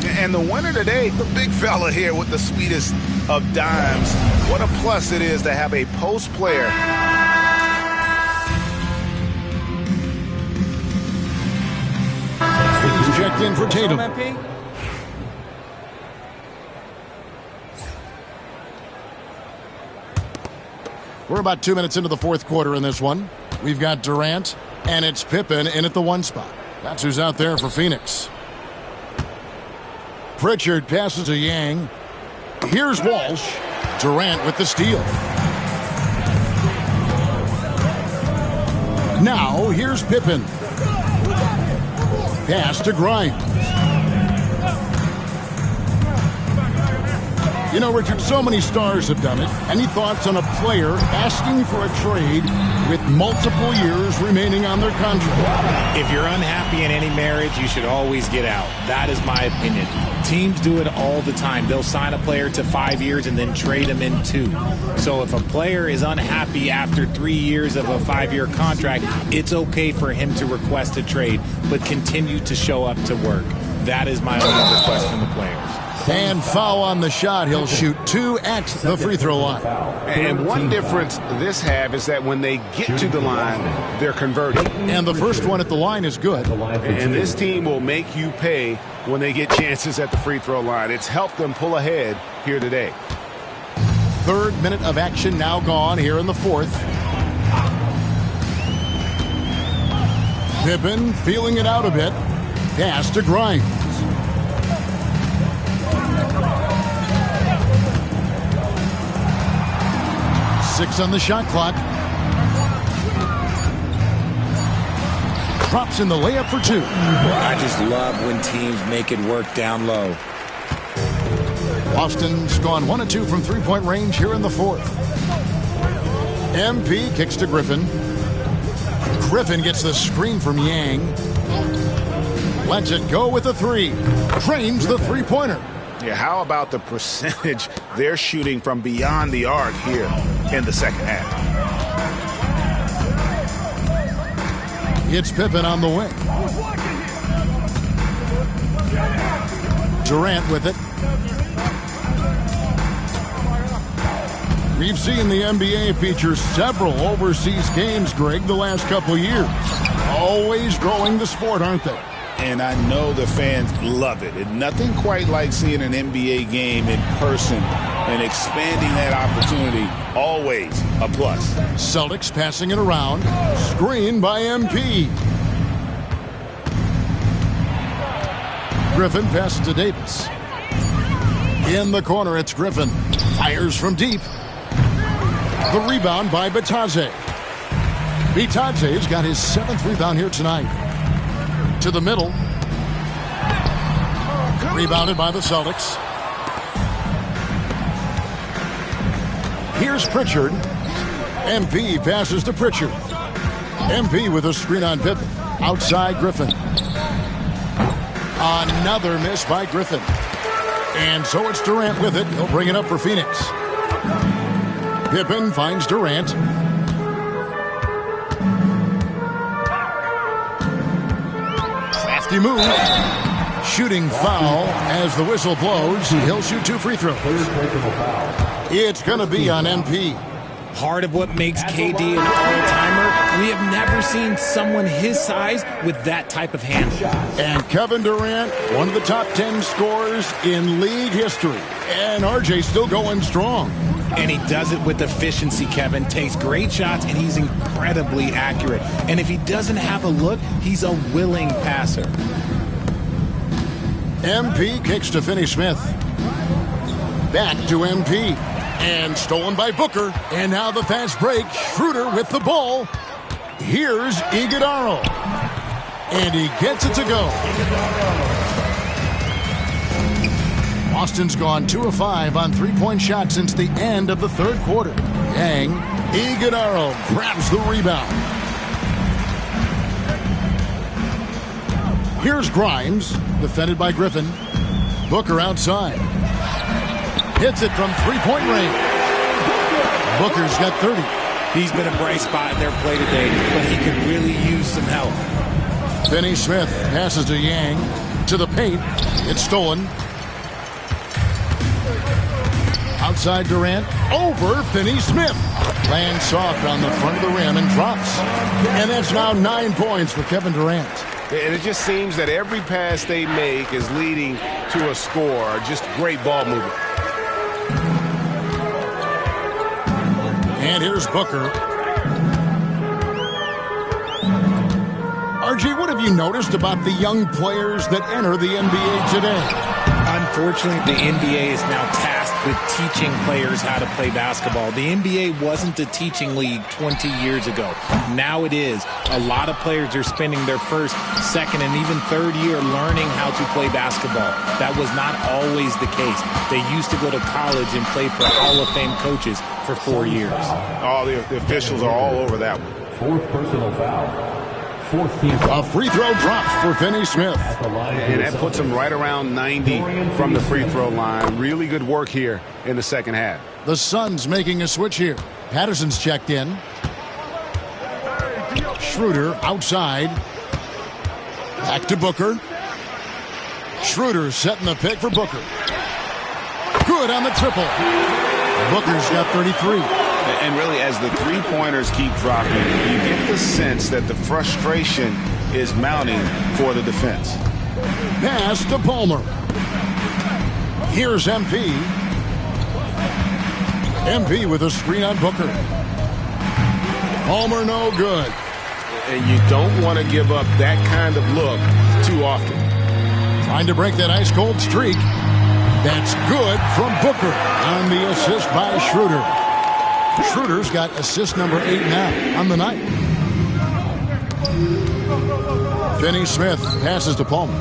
And the winner today, the big fella here with the sweetest of dimes. What a plus it is to have a post player. He's checked in for Tatum. We're about 2 minutes into the fourth quarter in this one. We've got Durant, and it's Pippen in at the 1 spot. That's who's out there for Phoenix. Pritchard passes to Yang. Here's Walsh. Durant with the steal. Now, here's Pippen. Pass to Grimes. You know, Richard, so many stars have done it. Any thoughts on a player asking for a trade with multiple years remaining on their contract? If you're unhappy in any marriage, you should always get out. That is my opinion. Teams do it all the time. They'll sign a player to 5 years and then trade him in 2. So if a player is unhappy after 3 years of a 5-year contract, it's okay for him to request a trade, but continue to show up to work. That is my only request from the players. And foul on the shot. He'll shoot 2 at the free throw line. And one difference this have is that when they get to the line, they're converting. And the first one at the line is good. And this team will make you pay when they get chances at the free throw line. It's helped them pull ahead here today. 3rd minute of action now gone here in the 4th. Pippen feeling it out a bit. Pass to Grimes. Six on the shot clock. Drops in the layup for 2. I just love when teams make it work down low. Boston's gone 1 of 2 from 3-point range here in the 4th. MP kicks to Griffin. Griffin gets the screen from Yang. Lets it go with the 3. Drains the 3-pointer. Yeah, how about the percentage they're shooting from beyond the arc here in the second half? It's Pippen on the wing. Durant with it. We've seen the NBA feature several overseas games, Greg, the last couple years. Always growing the sport, aren't they? And I know the fans love it. And nothing quite like seeing an NBA game in person and expanding that opportunity. Always a plus. Celtics passing it around. Screen by MP. Griffin passes to Davis. In the corner, it's Griffin. Fires from deep. The rebound by Bitadze. Bitadze's got his 7th rebound here tonight. To the middle. Rebounded by the Celtics. Here's Pritchard. MP passes to Pritchard. MP with a screen on Pippen. Outside Griffin. Another miss by Griffin. And so it's Durant with it. He'll bring it up for Phoenix. Pippen finds Durant. Crafty move. Shooting foul as the whistle blows. He'll shoot 2 free throws. It's going to be on MP. Part of what makes KD an all-timer, we have never seen someone his size with that type of handle. And Kevin Durant, one of the top 10 scorers in league history. And RJ still going strong. And he does it with efficiency, Kevin. Takes great shots, and he's incredibly accurate. And if he doesn't have a look, he's a willing passer. MP kicks to Finney-Smith. Back to MP. And stolen by Booker. And now the fast break. Schroeder with the ball. Here's Iguodala. And he gets it to go. Boston's gone 2 of 5 on three-point shots since the end of the 3rd quarter. Yang, Iguodala grabs the rebound. Here's Grimes, defended by Griffin. Booker outside. Hits it from three-point range. Booker's got 30. He's been a bright spot in their play today, but he could really use some help. Finney-Smith passes to Yang. To the paint. It's stolen. Outside Durant. Over Finney-Smith. Lands soft on the front of the rim and drops. And that's now 9 points for Kevin Durant. And it just seems that every pass they make is leading to a score. Just great ball movement. And here's Booker. RG, what have you noticed about the young players that enter the NBA today? Unfortunately, the NBA is now tasked with teaching players how to play basketball. The NBA wasn't a teaching league 20 years ago. Now it is. A lot of players are spending their first, second, and even third year learning how to play basketball. That was not always the case. They used to go to college and play for Hall of Fame coaches for 4 years. Oh, the officials are all over that one. 4th personal foul. A free throw drops for Finney-Smith. And that puts him right around 90 from the free throw line. Really good work here in the second half. The Suns making a switch here. Patterson's checked in. Schroeder outside. Back to Booker. Schroeder setting the pick for Booker. Good on the triple. Booker's got 33. And really, as the three-pointers keep dropping, you get the sense that the frustration is mounting for the defense. Pass to Palmer. Here's MP. MP with a screen on Booker. Palmer no good. And you don't want to give up that kind of look too often. Trying to break that ice-cold streak. That's good from Booker on the assist by Schroeder. Schroeder's got assist number 8 now on the night. Finney-Smith passes to Palmer.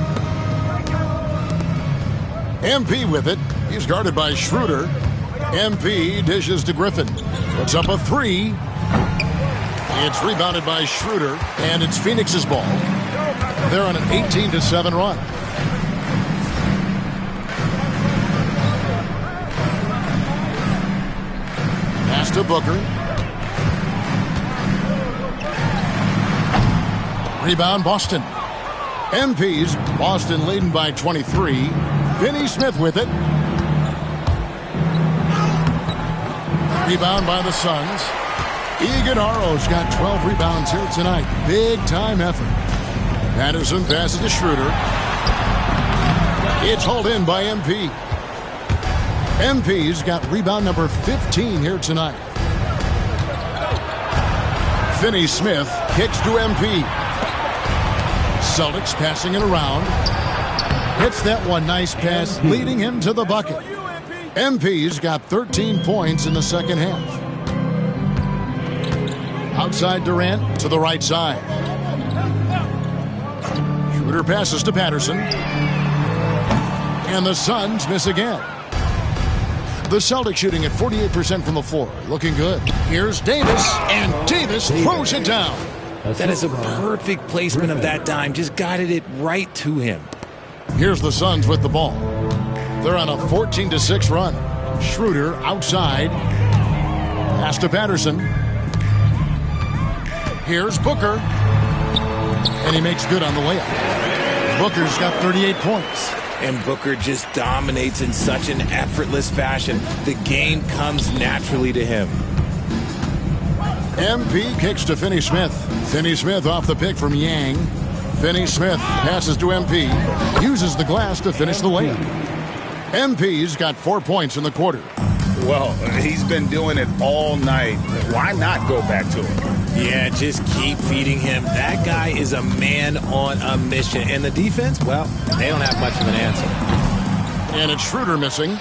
MP with it. He's guarded by Schroeder. MP dishes to Griffin. Puts up a 3. It's rebounded by Schroeder, and it's Phoenix's ball. They're on an 18-7 run. To Booker. Rebound, Boston. MPs, Boston leading by 23. Finney Smith with it. Rebound by the Suns. Iguodala's got 12 rebounds here tonight. Big time effort. Patterson passes to Schroeder. It's hauled in by MP. MP's got rebound number 15 here tonight. Finney Smith kicks to MP. Celtics passing it around. Hits that one, nice pass, leading him to the bucket. MP's got 13 points in the second half. Outside Durant to the right side. Schroeder passes to Patterson. And the Suns miss again. The Celtics shooting at 48% from the floor. Looking good. Here's Davis, and Davis throws it down. That is a perfect placement of that dime. Just guided it right to him. Here's the Suns with the ball. They're on a 14-6 run. Schroeder outside. Pass to Patterson. Here's Booker. And he makes good on the layup. Booker's got 38 points. And Booker just dominates in such an effortless fashion. The game comes naturally to him. MP kicks to Finney Smith. Finney Smith off the pick from Yang. Finney Smith passes to MP. Uses the glass to finish the layup. MP's got 4 points in the quarter. Well, he's been doing it all night. Why not go back to him? Yeah, just keep feeding him. That guy is a man on a mission. And the defense, well, they don't have much of an answer. And it's Schroeder missing.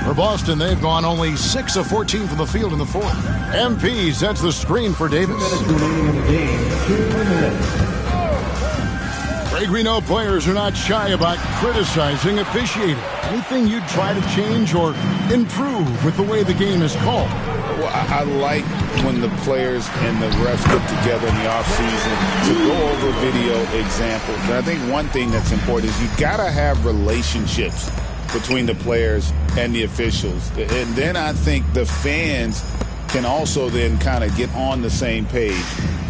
For Boston, they've gone only 6 of 14 from the field in the fourth. MP sets the screen for Davis. Greg, we know players are not shy about criticizing officiating. Anything you'd try to change or improve with the way the game is called? Well, I like when the players and the refs get together in the offseason to go over video examples. And I think one thing that's important is you got to have relationships between the players and the officials. And then I think the fans can also then kind of get on the same page.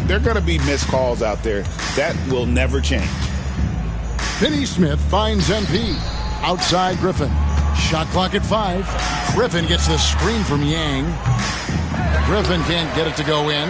There are going to be missed calls out there. That will never change. Finney Smith finds MP. Outside Griffin. Shot clock at 5. Griffin gets the screen from Yang. Griffin can't get it to go in.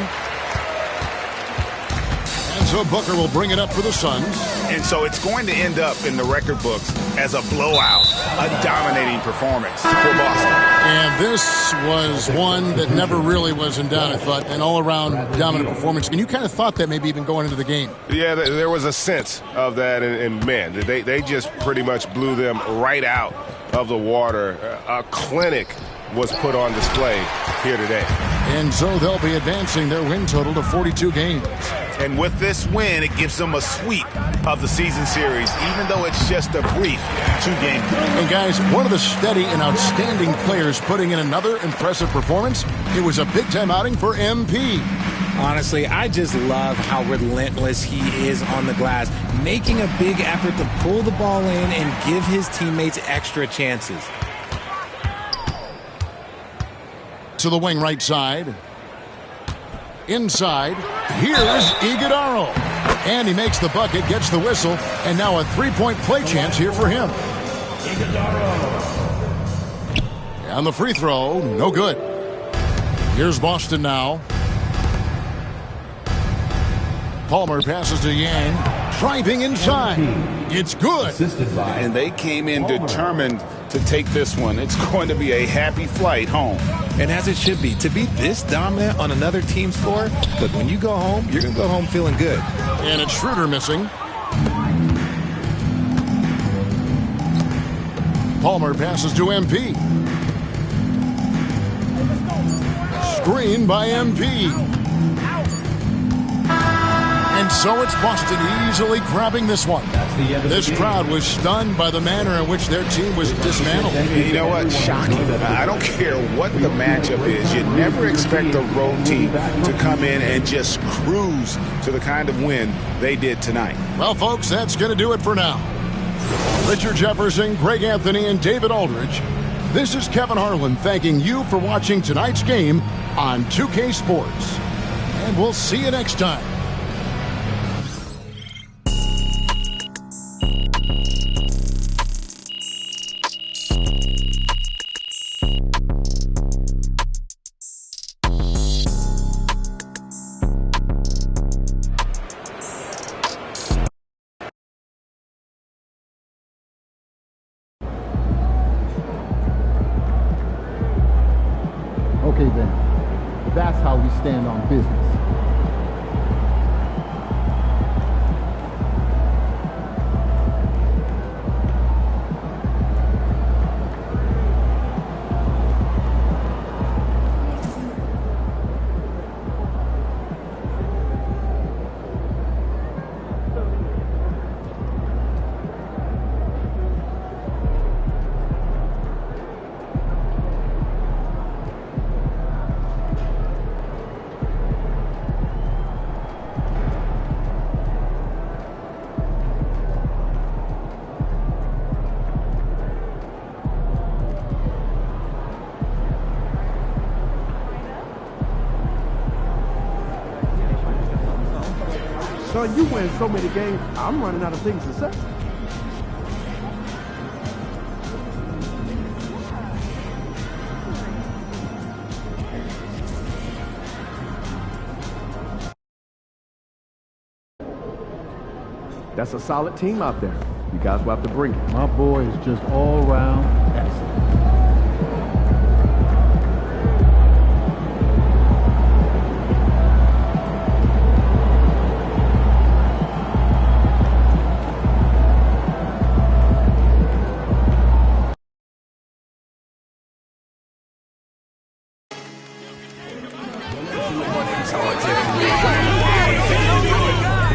And so Booker will bring it up for the Suns. And so it's going to end up in the record books as a blowout, a dominating performance for Boston. And this was one that never really was in doubt, I thought, an all-around dominant performance. And you kind of thought that maybe even going into the game. Yeah, there was a sense of that, and man, they just pretty much blew them right out of the water. A clinic was put on display here today. And so they'll be advancing their win total to 42 games. And with this win, it gives them a sweep of the season series, even though it's just a brief 2-game. And guys, one of the steady and outstanding players putting in another impressive performance. It was a big-time outing for MP. Honestly, I just love how relentless he is on the glass, making a big effort to pull the ball in and give his teammates extra chances. To the wing right side. Inside. Here's Iguodala. And he makes the bucket, gets the whistle, and now a three-point play chance here for him. And the free throw, no good. Here's Boston now. Palmer passes to Yang. Driving inside. It's good. And they came in determined to take this one. It's going to be a happy flight home. And as it should be, to be this dominant on another team's floor, but when you go home, you're going to go home feeling good. And it's Schroeder missing. Palmer passes to MP. Screen by MP. And so it's Boston easily grabbing this one. This crowd was stunned by the manner in which their team was dismantled. You know what? Shocking. I don't care what the matchup is. You never expect a road team to come in and just cruise to the kind of win they did tonight. Well, folks, that's going to do it for now. Richard Jefferson, Greg Anthony, and David Aldridge. This is Kevin Harlan thanking you for watching tonight's game on 2K Sports. And we'll see you next time. business. Son, you win so many games, I'm running out of things to say. That's a solid team out there. You guys will have to bring it. My boy is just all around excellent.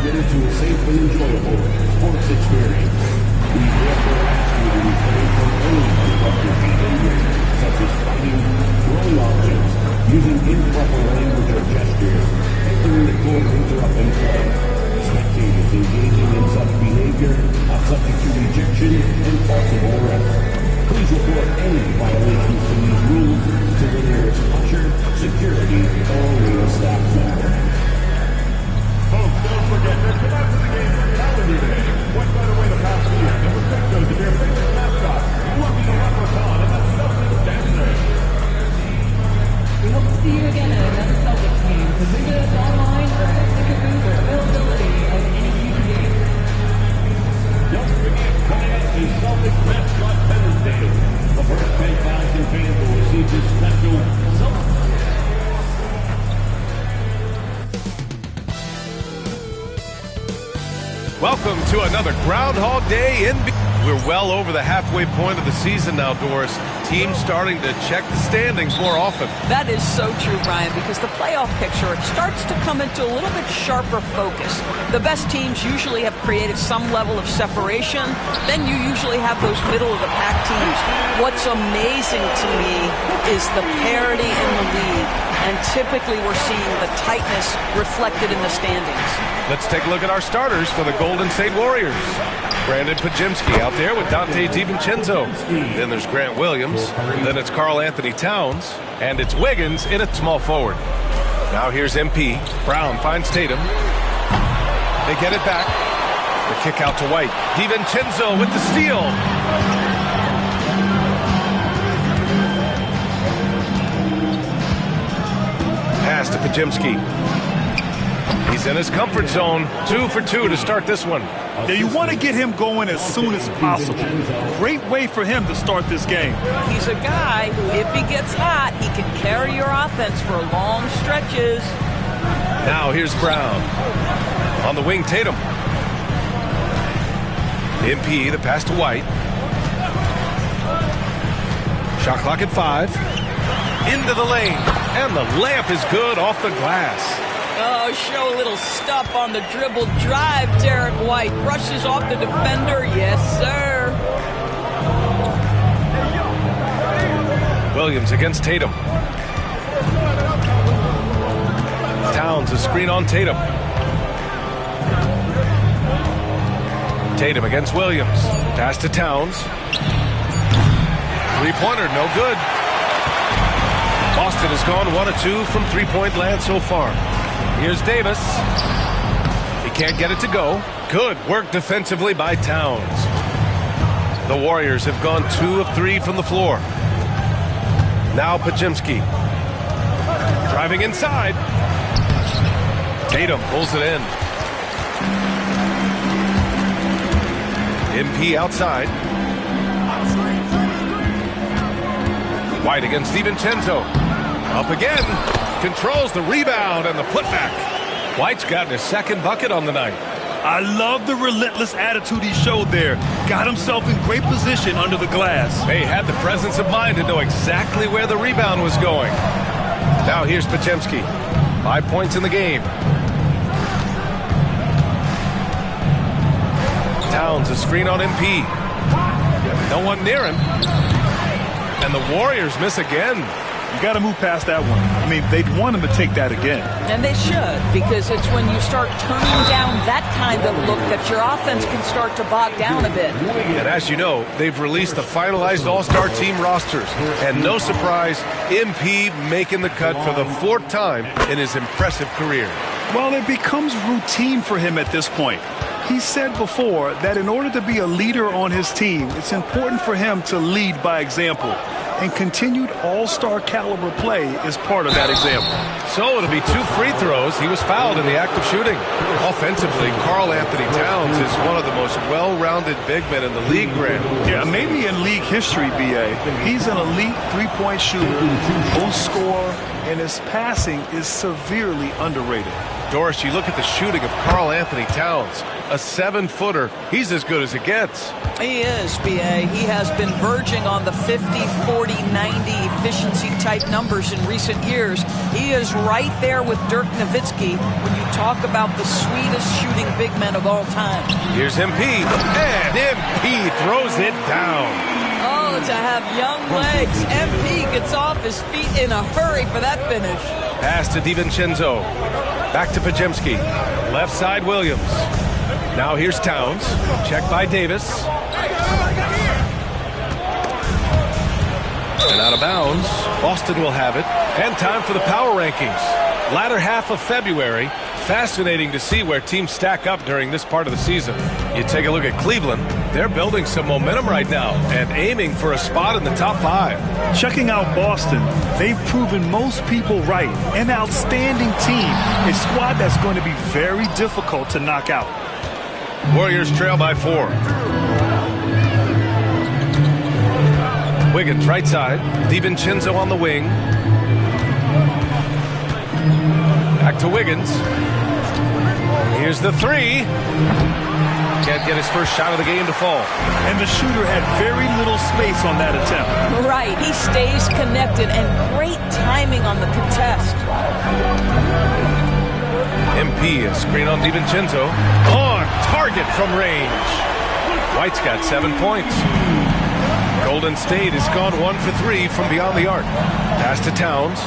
Committed to a safe and enjoyable sports experience. We therefore ask you to refrain from any unwanted behavior, such as fighting, throwing objects, using improper language or gestures, entering the court or interrupting play. Spectators engaging in such behavior are subject to rejection and possible arrest. Please report any violations to these rules to the nearest usher, security, or real staff member. Folks, don't forget, there's come out to the game for calendar day. What better way to pass the year than with pictures of your favorite mascot, Lucky the Leprechaun and the Celtics dancing. We hope to see you again at another Celtics game. So visit us online or at Ticketbooth for availability of any future game. Don't forget, coming up is Celtics mascot Wednesday. The first 10,000 fans will receive this special Celtics. Welcome to another Groundhog Day in. We're well over the halfway point of the season now, Doris. Teams starting to check the standings more often. That is so true, Brian, because the playoff picture, it starts to come into a little bit sharper focus. The best teams usually have created some level of separation. Then you usually have those middle-of-the-pack teams. What's amazing to me is the parity in the league, and typically we're seeing the tightness reflected in the standings. Let's take a look at our starters for the Golden State Warriors. Brandon Pajimski out there with Dante DiVincenzo. Then there's Grant Williams. Then it's Karl Anthony Towns. And it's Wiggins in at small forward. Now here's MP. Brown finds Tatum. They get it back. The kick out to White. DiVincenzo with the steal. Pass to Pajimski. He's in his comfort zone. 2 for 2 to start this one. Yeah, you want to get him going as soon as possible. Great way for him to start this game. He's a guy who, if he gets hot, he can carry your offense for long stretches. Now here's Brown. On the wing, Tatum. MP, the pass to White. Shot clock at 5. Into the lane. And the layup is good off the glass. Oh, show a little stuff on the dribble drive. Derek White brushes off the defender. Yes, sir. Williams against Tatum. Towns a screen on Tatum. Tatum against Williams. Pass to Towns. Three-pointer, no good. Boston has gone 1 of 2 from three-point land so far. Here's Davis. He can't get it to go. Good work defensively by Towns. The Warriors have gone 2 of 3 from the floor. Now Pajimski. Driving inside. Tatum pulls it in. MP outside. White against DiVincenzo. Up again. controls the rebound and the putback. White's gotten his second bucket on the night. I love the relentless attitude he showed there. Got himself in great position under the glass. He had the presence of mind to know exactly where the rebound was going. Now here's Pajemski. 5 points in the game. Towns a screen on MP. No one near him. And the Warriors miss again. You got to move past that one. I mean, they'd want him to take that again. And they should, because it's when you start turning down that kind of look that your offense can start to bog down a bit. And as you know, they've released the finalized All-Star team rosters. And no surprise, MP making the cut for the 4th time in his impressive career. Well, it becomes routine for him at this point. He said before that in order to be a leader on his team, it's important for him to lead by example. And continued all-star caliber play is part of that example. So it'll be 2 free throws. He was fouled in the act of shooting. Offensively, Karl Anthony Towns is one of the most well-rounded big men in the league, Grant. Yeah, maybe in league history, B.A. He's an elite three-point shooter, goal scorer, and his passing is severely underrated. Doris, you look at the shooting of Karl Anthony Towns, a 7-footer. He's as good as it gets. He is, B.A. He has been verging on the 50, 40, 90 efficiency type numbers in recent years. He is right there with Dirk Nowitzki when you talk about the sweetest shooting big men of all time. Here's MP, and MP throws it down. Oh, to have young legs. MP gets off his feet in a hurry for that finish. Pass to DiVincenzo. Back to Pajemski. Left side, Williams. Now here's Towns. Checked by Davis. And out of bounds. Boston will have it. And time for the power rankings. Latter half of February. Fascinating to see where teams stack up during this part of the season. You take a look at Cleveland. They're building some momentum right now and aiming for a spot in the top 5. Checking out Boston, they've proven most people right. An outstanding team. A squad that's going to be very difficult to knock out. Warriors trail by 4. Wiggins right side. DiVincenzo on the wing. Back to Wiggins. Here's the 3. Can't get his first shot of the game to fall. And the shooter had very little space on that attempt. Right. He stays connected and great timing on the contest. MP, a screen on DiVincenzo. On target from range. White's got 7 points. Golden State has gone 1 for 3 from beyond the arc. Pass to Towns.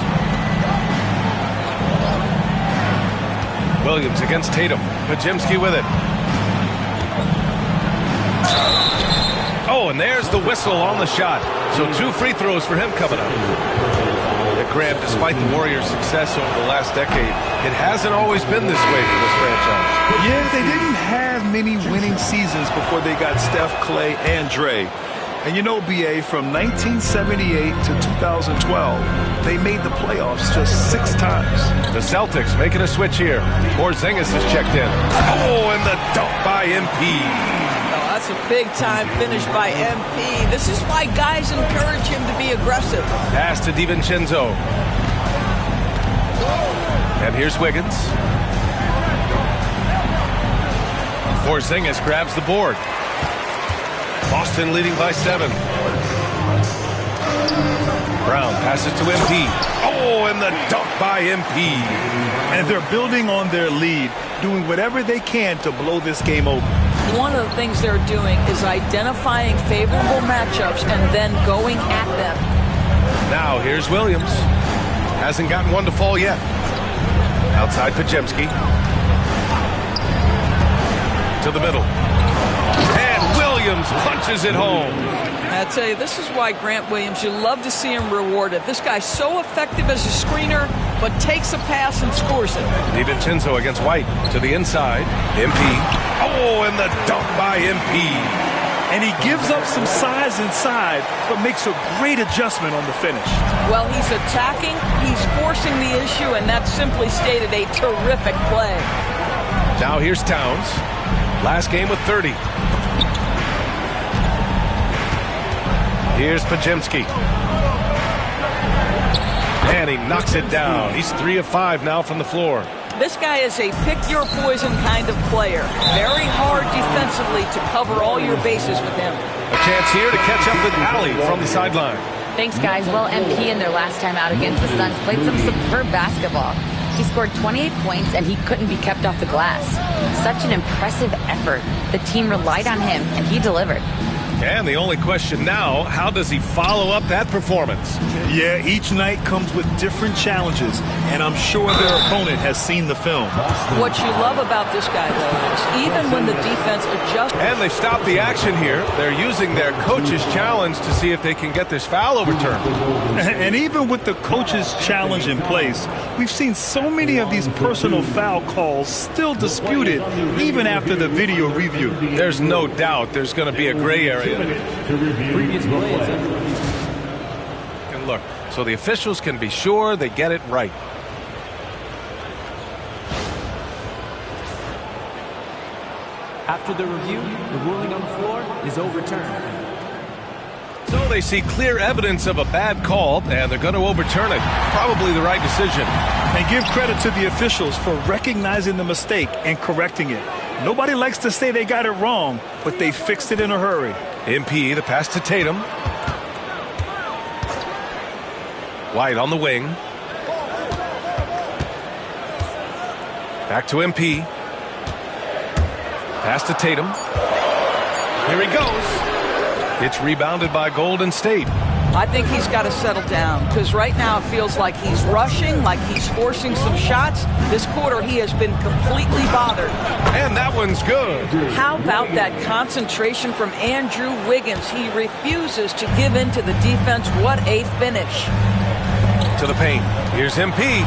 Williams against Tatum. Pajemski with it. Oh, and there's the whistle on the shot. So 2 free throws for him coming up. Grant, despite the Warriors' success over the last decade, it hasn't always been this way for this franchise. Yeah, they didn't have many winning seasons before they got Steph, Clay, and Dre. And you know, B.A., from 1978 to 2012, they made the playoffs just 6 times. The Celtics making a switch here. Porzingis is checked in. Oh, and the dunk by MP. That's a big-time finish by MP. This is why guys encourage him to be aggressive. Pass to DiVincenzo. And here's Wiggins. Porzingis grabs the board. Boston leading by 7. Brown passes to MP. Oh, and the dunk by MP. And they're building on their lead, doing whatever they can to blow this game open. One of the things they're doing is identifying favorable matchups and then going at them. Now here's Williams. Hasn't gotten one to fall yet. Outside Pajemski. To the middle. And Williams punches it home. I tell you, this is why Grant Williams, you love to see him rewarded. This guy's so effective as a screener, but takes a pass and scores it. DiVincenzo against White to the inside. MP. Oh, and the dunk by MP. And he gives up some size inside, but makes a great adjustment on the finish. Well, he's attacking, he's forcing the issue, and that's simply stated a terrific play. Now here's Towns. Last game with 30. Here's Pajemski. And he knocks it down. He's 3 of 5 now from the floor. This guy is a pick-your-poison kind of player. Very hard defensively to cover all your bases with him. A chance here to catch up with Allie from the sideline. Thanks, guys. Well, MP in their last time out against the Suns played some superb basketball. He scored 28 points, and he couldn't be kept off the glass. Such an impressive effort. The team relied on him, and he delivered. And the only question now, how does he follow up that performance? Yeah, each night comes with different challenges, and I'm sure their opponent has seen the film. What you love about this guy, though, is even when the defense adjusts... And they stop the action here. They're using their coach's challenge to see if they can get this foul overturned. And even with the coach's challenge in place, we've seen so many of these personal foul calls still disputed, even after the video review. There's no doubt there's going to be a gray area. Previous play is under review. And look, so the officials can be sure they get it right. After the review, the ruling on the floor is overturned. So they see clear evidence of a bad call, and they're going to overturn it. Probably the right decision. And give credit to the officials for recognizing the mistake and correcting it. Nobody likes to say they got it wrong, but they fixed it in a hurry. MP, the pass to Tatum. White on the wing. Back to MP. Pass to Tatum. Here he goes. It's rebounded by Golden State. I think he's got to settle down, because right now it feels like he's rushing, like he's forcing some shots. This quarter he has been completely bothered. And that one's good. How about that concentration from Andrew Wiggins? He refuses to give in to the defense. What a finish. To the paint. Here's MP.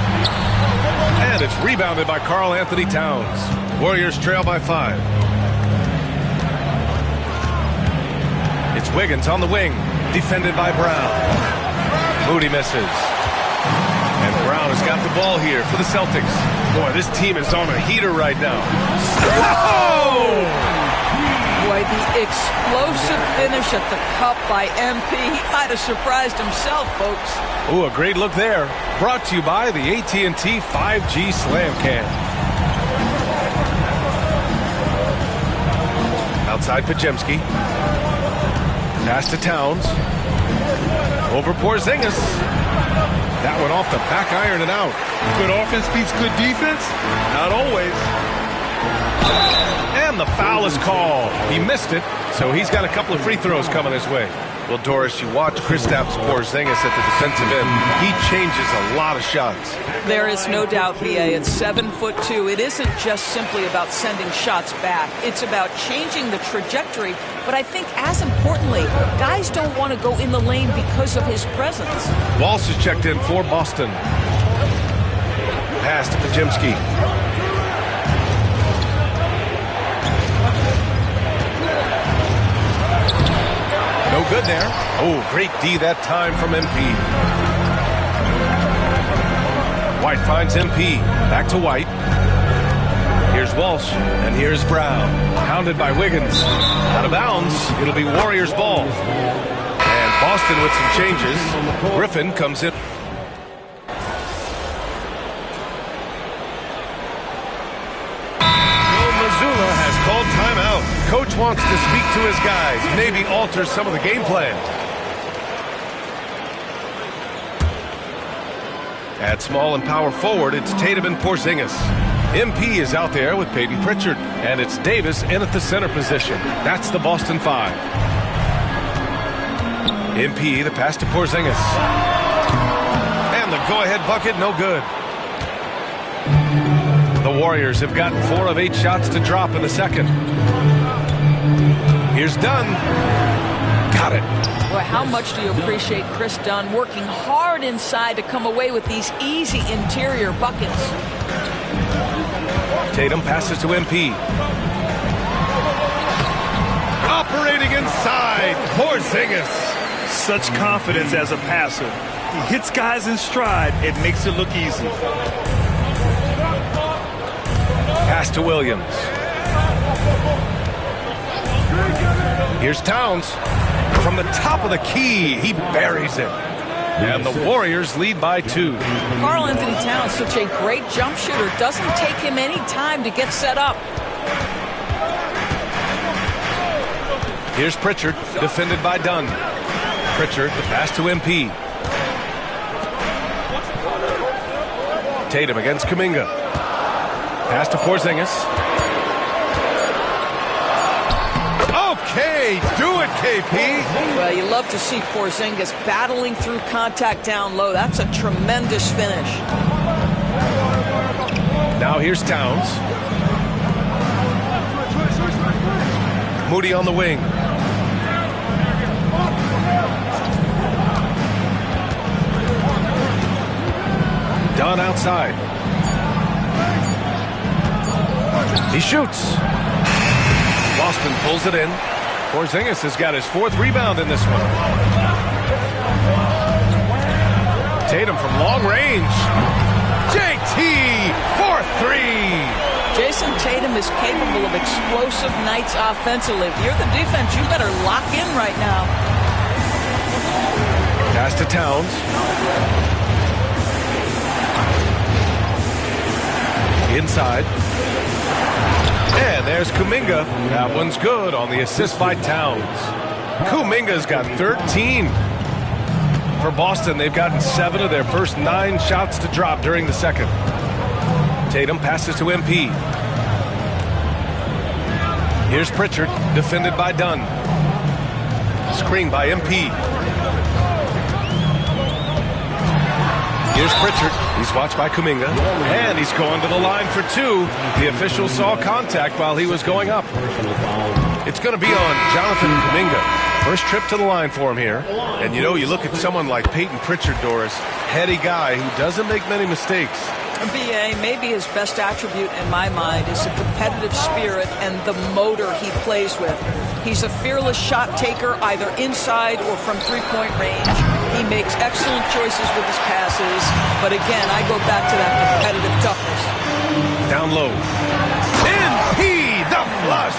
And it's rebounded by Karl Anthony Towns. Warriors trail by 5. It's Wiggins on the wing. Defended by Brown. Moody misses. And Brown has got the ball here for the Celtics. Boy, this team is on a heater right now. Oh! Boy, the explosive finish at the cup by MP. He might have surprised himself, folks. Ooh, a great look there. Brought to you by the AT&T 5G Slam Cam. Outside Pajemski. Pass to Towns. Over Porzingis. That one off the back iron and out. Good offense beats good defense? Not always. And the foul is called. He missed it, so he's got a couple of free throws coming his way. Well, Doris, you watch Kristaps Porzingis at the defensive end. He changes a lot of shots. There is no doubt, BA. At 7'2", it isn't just simply about sending shots back. It's about changing the trajectory. But I think, as importantly, guys don't want to go in the lane because of his presence. Walsh is checked in for Boston. Pass to Pajemski. No good there. Oh, great D that time from MP. White finds MP. Back to White. Here's Walsh, and here's Brown. Hounded by Wiggins. Out of bounds. It'll be Warriors ball. And Boston with some changes. Griffin comes in. Mazzulla has called timeout. Coach wants to speak to his guys, maybe alter some of the game plan. At small and power forward, it's Tatum and Porzingis. MP is out there with Peyton Pritchard, and it's Davis in at the center position. That's the Boston 5. MP, the pass to Porzingis. And the go-ahead bucket, no good. The Warriors have gotten 4 of 8 shots to drop in the second. Here's Dunn. Got it. Boy, how much do you appreciate Chris Dunn working hard inside to come away with these easy interior buckets? Tatum passes to MP. Operating inside, Porzingis. Such confidence as a passer. He hits guys in stride. It makes it look easy. Pass to Williams. Here's Towns. From the top of the key, he buries it. And the Warriors lead by 2. Karl Anthony Towns, such a great jump shooter, doesn't take him any time to get set up. Here's Pritchard, defended by Dunn. Pritchard, the pass to MP. Tatum against Kuminga. Pass to Porzingis. Okay, do it, KP. Well, you love to see Porzingis battling through contact down low. That's a tremendous finish. Now here's Towns. Moody on the wing. Dunn outside. He shoots. Boston pulls it in. Porzingis has got his 4th rebound in this one. Tatum from long range. JT for 3. Jason Tatum is capable of explosive nights offensively. If you're the defense, you better lock in right now. Pass to Towns. Inside. And there's Kuminga. That one's good on the assist by Towns. Kuminga's got 13. For Boston, they've gotten 7 of their first 9 shots to drop during the second. Tatum passes to MP. Here's Pritchard, defended by Dunn. Screen by MP. Here's Pritchard. He's watched by Kuminga. And he's going to the line for 2. The official saw contact while he was going up. It's going to be on Jonathan Kuminga. First trip to the line for him here. And you know, you look at someone like Peyton Pritchard, Doris, heady guy who doesn't make many mistakes. BA, maybe his best attribute in my mind is the competitive spirit and the motor he plays with. He's a fearless shot taker either inside or from three-point range. He makes excellent choices with his passes. But again, I go back to that competitive toughness. Down low. MP, the flush.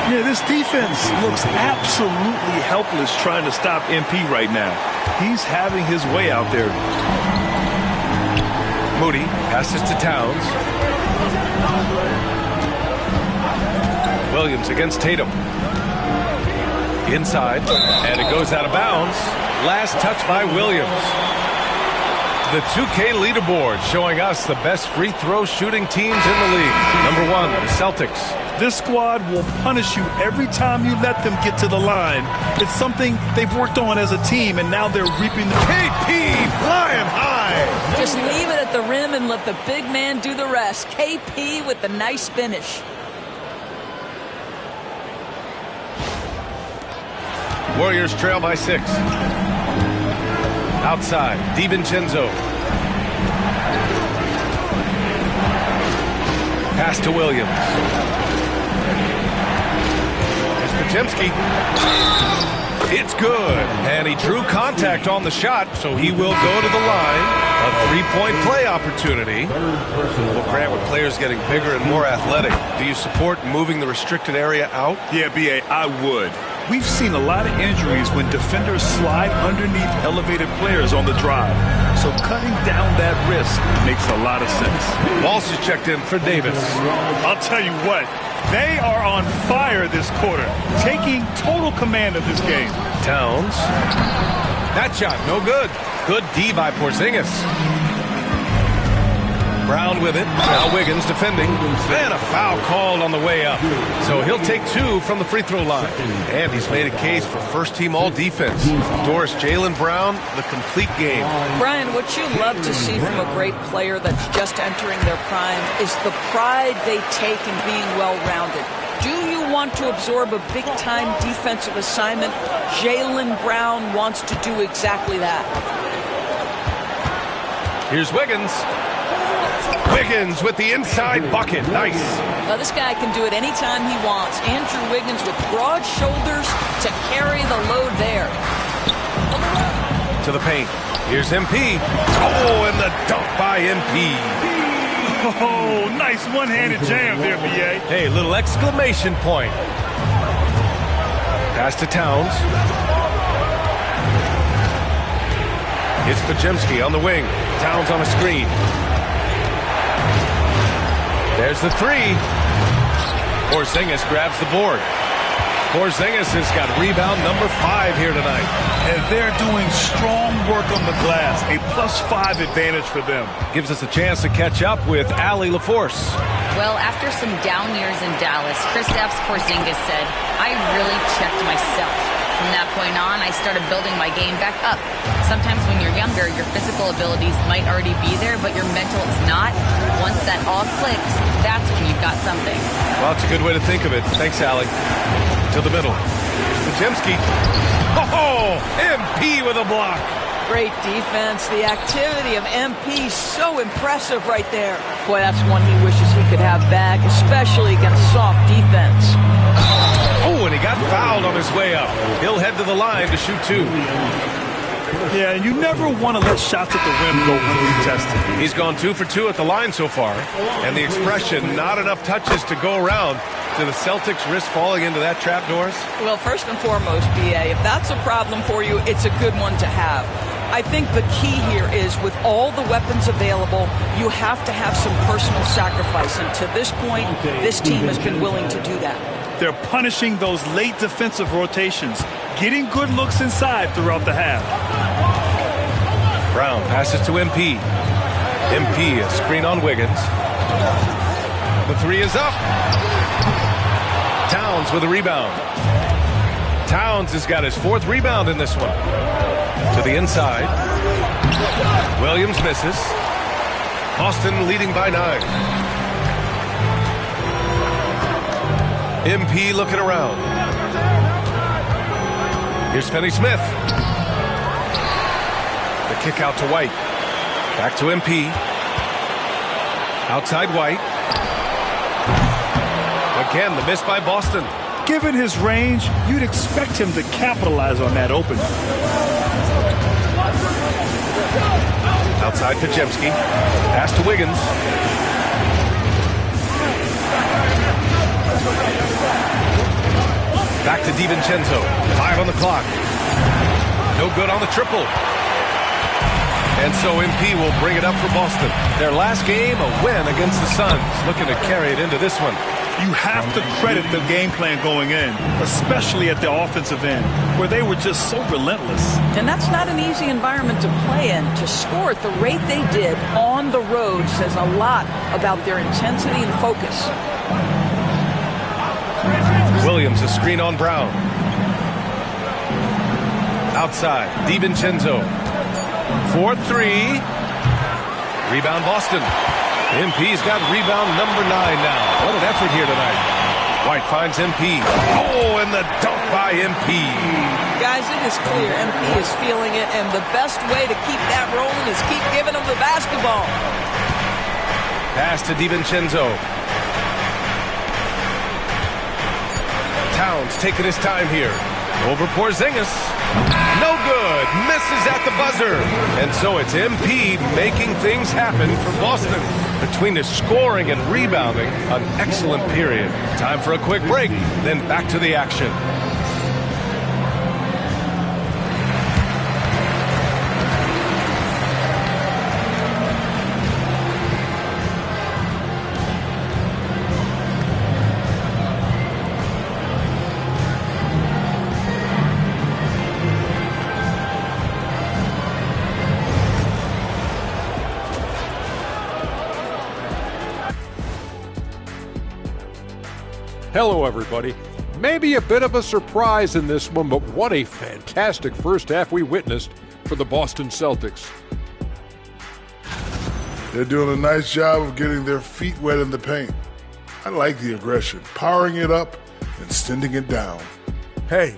Yeah, this defense looks absolutely helpless trying to stop MP right now. He's having his way out there. Moody passes to Towns. Williams against Tatum. Inside, and it goes out of bounds. Last touch by Williams. The 2K leaderboard showing us the best free throw shooting teams in the league. Number 1, the Celtics. This squad will punish you every time you let them get to the line. It's something they've worked on as a team, and now they're reaping the... KP flying high! Just leave it at the rim and let the big man do the rest. KP with the nice finish. Warriors trail by 6. Outside, DiVincenzo. Pass to Williams. Here's Podziemski. It's good. And he drew contact on the shot, so he will go to the line. A three-point play opportunity. Well, Grant, with players getting bigger and more athletic, do you support moving the restricted area out? Yeah, B.A., I would. We've seen a lot of injuries when defenders slide underneath elevated players on the drive. So cutting down that risk makes a lot of sense. Walsh is checked in for Davis. I'll tell you what, they are on fire this quarter, taking total command of this game. Towns. That shot, no good. Good D by Porzingis. Brown with it. Now Wiggins defending. And a foul called on the way up. So he'll take 2 from the free throw line. And he's made a case for first-team all-defense. Doris, Jaylen Brown, the complete game. Brian, what you love to see from a great player that's just entering their prime is the pride they take in being well-rounded. Do you want to absorb a big-time defensive assignment? Jaylen Brown wants to do exactly that. Here's Wiggins. Wiggins with the inside bucket. Nice. Well, this guy can do it anytime he wants. Andrew Wiggins with broad shoulders to carry the load there. To the paint. Here's MP. Oh, and the dunk by MP. Oh, nice one-handed jam there, B.A. Hey, little exclamation point. Pass to Towns. It's Pajemski on the wing. Towns on a screen. There's the three. Porzingis grabs the board. Porzingis has got rebound number 5 here tonight. And they're doing strong work on the glass. A +5 advantage for them. Gives us a chance to catch up with Allie LaForce. Well, after some down years in Dallas, Kristaps Porzingis said, "I really checked myself. From that point on, I started building my game back up. Sometimes when you're younger, your physical abilities might already be there, but your mental is not. Once that all clicks, that's when you've got something." Well, it's a good way to think of it. Thanks, Allie. To the middle. Pajemski. Oh, MP with a block. Great defense. The activity of MP, so impressive right there. Boy, that's one he wishes he could have back, especially against soft defense. Oh, and he got fouled on his way up. He'll head to the line to shoot 2. Yeah, and you never want to let shots at the rim go uncontested. He's gone 2 for 2 at the line so far. And the expression, not enough touches to go around. Do the Celtics risk falling into that trap, Doris? Well, first and foremost, BA, if that's a problem for you, it's a good one to have. I think the key here is with all the weapons available, you have to have some personal sacrifice. And to this point, this team has been willing to do that. They're punishing those late defensive rotations, getting good looks inside throughout the half. Brown passes to MP. MP, a screen on Wiggins. The 3 is up. Towns with a rebound. Towns has got his 4th rebound in this one. To the inside. Williams misses. Boston leading by 9. MP looking around. Here's Finney-Smith. The kick out to White. Back to MP. Outside White. Again, the miss by Boston. Given his range, you'd expect him to capitalize on that opening. Outside Pajemski. Pass to Wiggins. Back to DiVincenzo. 5 on the clock. No good on the triple. And so MP will bring it up for Boston. Their last game, a win against the Suns. Looking to carry it into this one. You have to credit the game plan going in, especially at the offensive end, where they were just so relentless. And that's not an easy environment to play in. To score at the rate they did on the road says a lot about their intensity and focus. Williams, a screen on Brown. Outside, DiVincenzo. 4-3. Rebound Boston. MP's got rebound number 9 now. What an effort here tonight. White finds MP. Oh, and the dunk by MP. Guys, it is clear MP is feeling it, and the best way to keep that rolling is keep giving him the basketball. Pass to DiVincenzo. Towns taking his time here. Over Porzingis. No good. Misses at the buzzer. And so it's MP making things happen for Boston. Between the scoring and rebounding, an excellent period. Time for a quick break, then back to the action. Hello, everybody. Maybe a bit of a surprise in this one, but what a fantastic first half we witnessed for the Boston Celtics. They're doing a nice job of getting their feet wet in the paint. I like the aggression, powering it up and sending it down. Hey,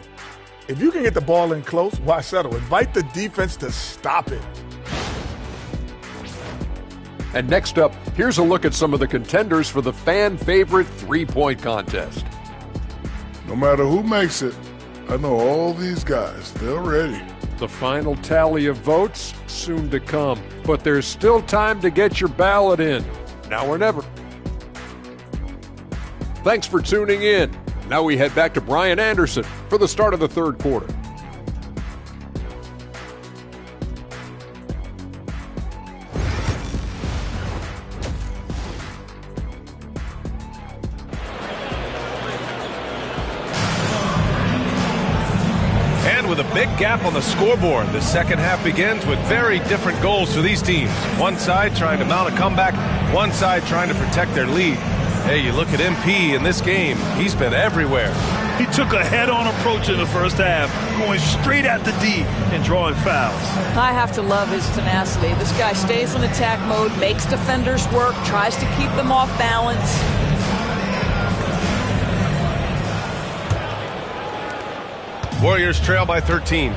if you can get the ball in close, why settle? Invite the defense to stop it. And next up, here's a look at some of the contenders for the fan-favorite three-point contest. No matter who makes it, I know all these guys, they're ready. The final tally of votes soon to come, but there's still time to get your ballot in. Now or never. Thanks for tuning in. Now we head back to Brian Anderson for the start of the third quarter. with a big gap on the scoreboard. The second half begins with very different goals for these teams. One side trying to mount a comeback, one side trying to protect their lead. Hey, you look at MP in this game, he's been everywhere. He took a head-on approach in the first half, going straight at the D and drawing fouls. I have to love his tenacity. This guy stays in attack mode, makes defenders work, tries to keep them off balance. Warriors trail by 13.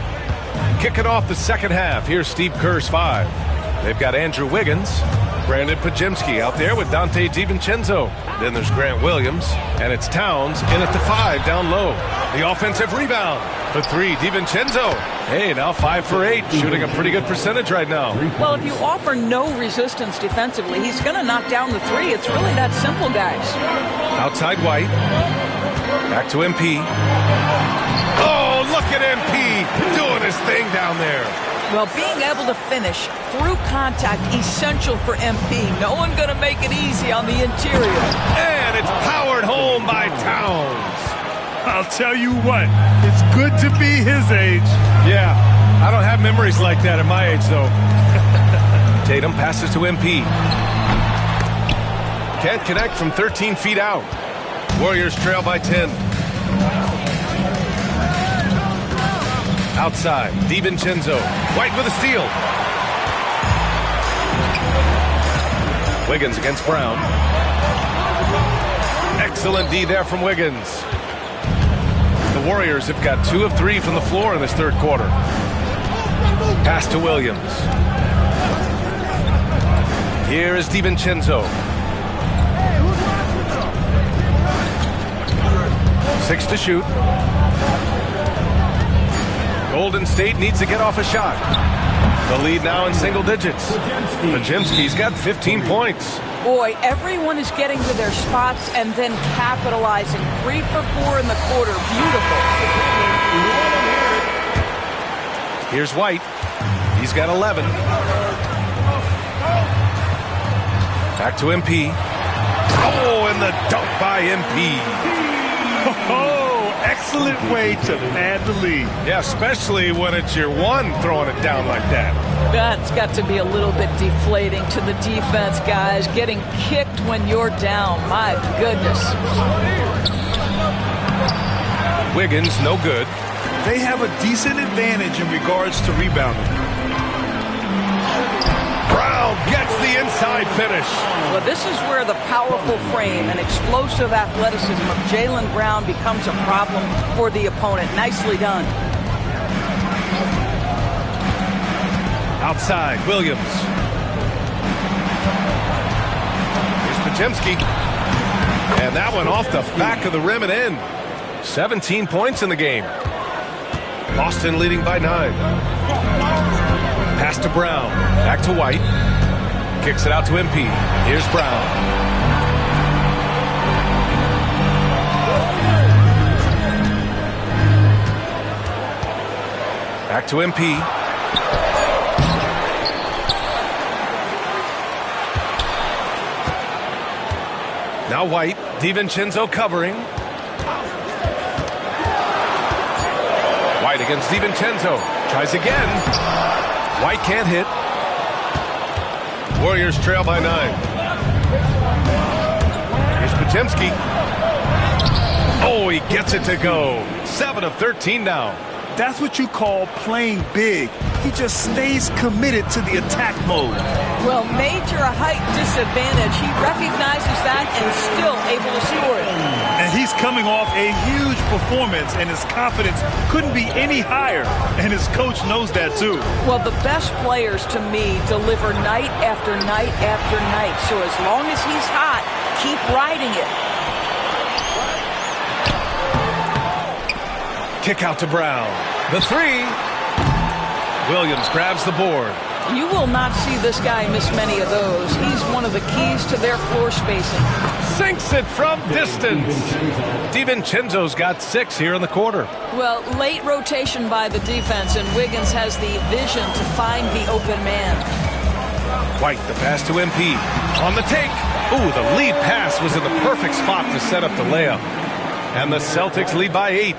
Kicking off the second half, here's Steve Kerr's 5. They've got Andrew Wiggins, Brandon Pajemski out there with Dante DiVincenzo. Then there's Grant Williams, and it's Towns in at the 5 down low. The offensive rebound for 3, DiVincenzo. Hey, now 5 for 8, shooting a pretty good percentage right now. Well, if you offer no resistance defensively, he's going to knock down the 3. It's really that simple, guys. Outside White. Back to MP. Oh, look at MP doing his thing down there. Well, being able to finish through contact, essential for MP. No one going to make it easy on the interior. And it's powered home by Towns. I'll tell you what, it's good to be his age. Yeah, I don't have memories like that at my age, though. Tatum passes to MP. Can't connect from 13 feet out. Warriors trail by 10. Outside, DiVincenzo. White with a steal. Wiggins against Brown. Excellent D there from Wiggins. The Warriors have got 2 of 3 from the floor in this third quarter. Pass to Williams. Here is DiVincenzo. 6 to shoot. Golden State needs to get off a shot. The lead now in single digits. Pajemski's got 15 points. Boy, everyone is getting to their spots and then capitalizing. 3 for 4 in the quarter. Beautiful. Here's White. He's got 11. Back to MP. Oh, and the dunk by MP. Oh, excellent way to pad the lead. Yeah, especially when it's your one throwing it down like that. That's got to be a little bit deflating to the defense, guys. Getting kicked when you're down. My goodness. Wiggins, no good. They have a decent advantage in regards to rebounding. Brown gets the inside finish. Well, this is where the powerful frame and explosive athleticism of Jaylen Brown becomes a problem for the opponent. Nicely done. Outside, Williams. Here's Pajemski. And that one off the back of the rim and in. 17 points in the game. Boston leading by 9. Pass to Brown. Back to White. Kicks it out to MP. Here's Brown. Back to MP. Now White. DiVincenzo covering. White against DiVincenzo. Tries again. White can't hit. Warriors trail by 9. Here's Pajemski. Oh, he gets it to go. 7 of 13 now. That's what you call playing big. He just stays committed to the attack mode. Well, major height disadvantage. He recognizes that and still able to score it. And he's coming off a huge performance, and his confidence couldn't be any higher. And his coach knows that, too. Well, the best players, to me, deliver night after night after night. So as long as he's hot, keep riding it. Kick out to Brown. The 3. Williams grabs the board. You will not see this guy miss many of those. He's one of the keys to their floor spacing. Sinks it from distance. DiVincenzo's got 6 here in the quarter. Well, late rotation by the defense, and Wiggins has the vision to find the open man. White, the pass to MP. On the take. Ooh, the lead pass was in the perfect spot to set up the layup. And the Celtics lead by 8.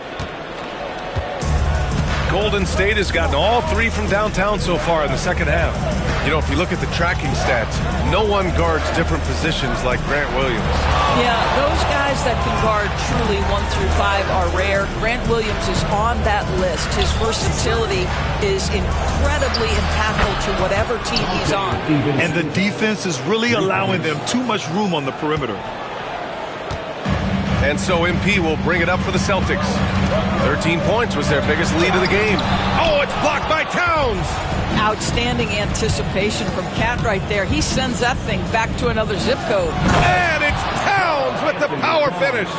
Golden State has gotten all 3 from downtown so far in the second half. You know, if you look at the tracking stats, no one guards different positions like Grant Williams. Yeah, those guys that can guard truly 1 through 5 are rare. Grant Williams is on that list. His versatility is incredibly impactful to whatever team he's on. And the defense is really allowing them too much room on the perimeter. And so MP will bring it up for the Celtics. 13 points was their biggest lead of the game. Oh, it's blocked by Towns. Outstanding anticipation from Cat right there. He sends that thing back to another zip code. And it's Towns with the power finish.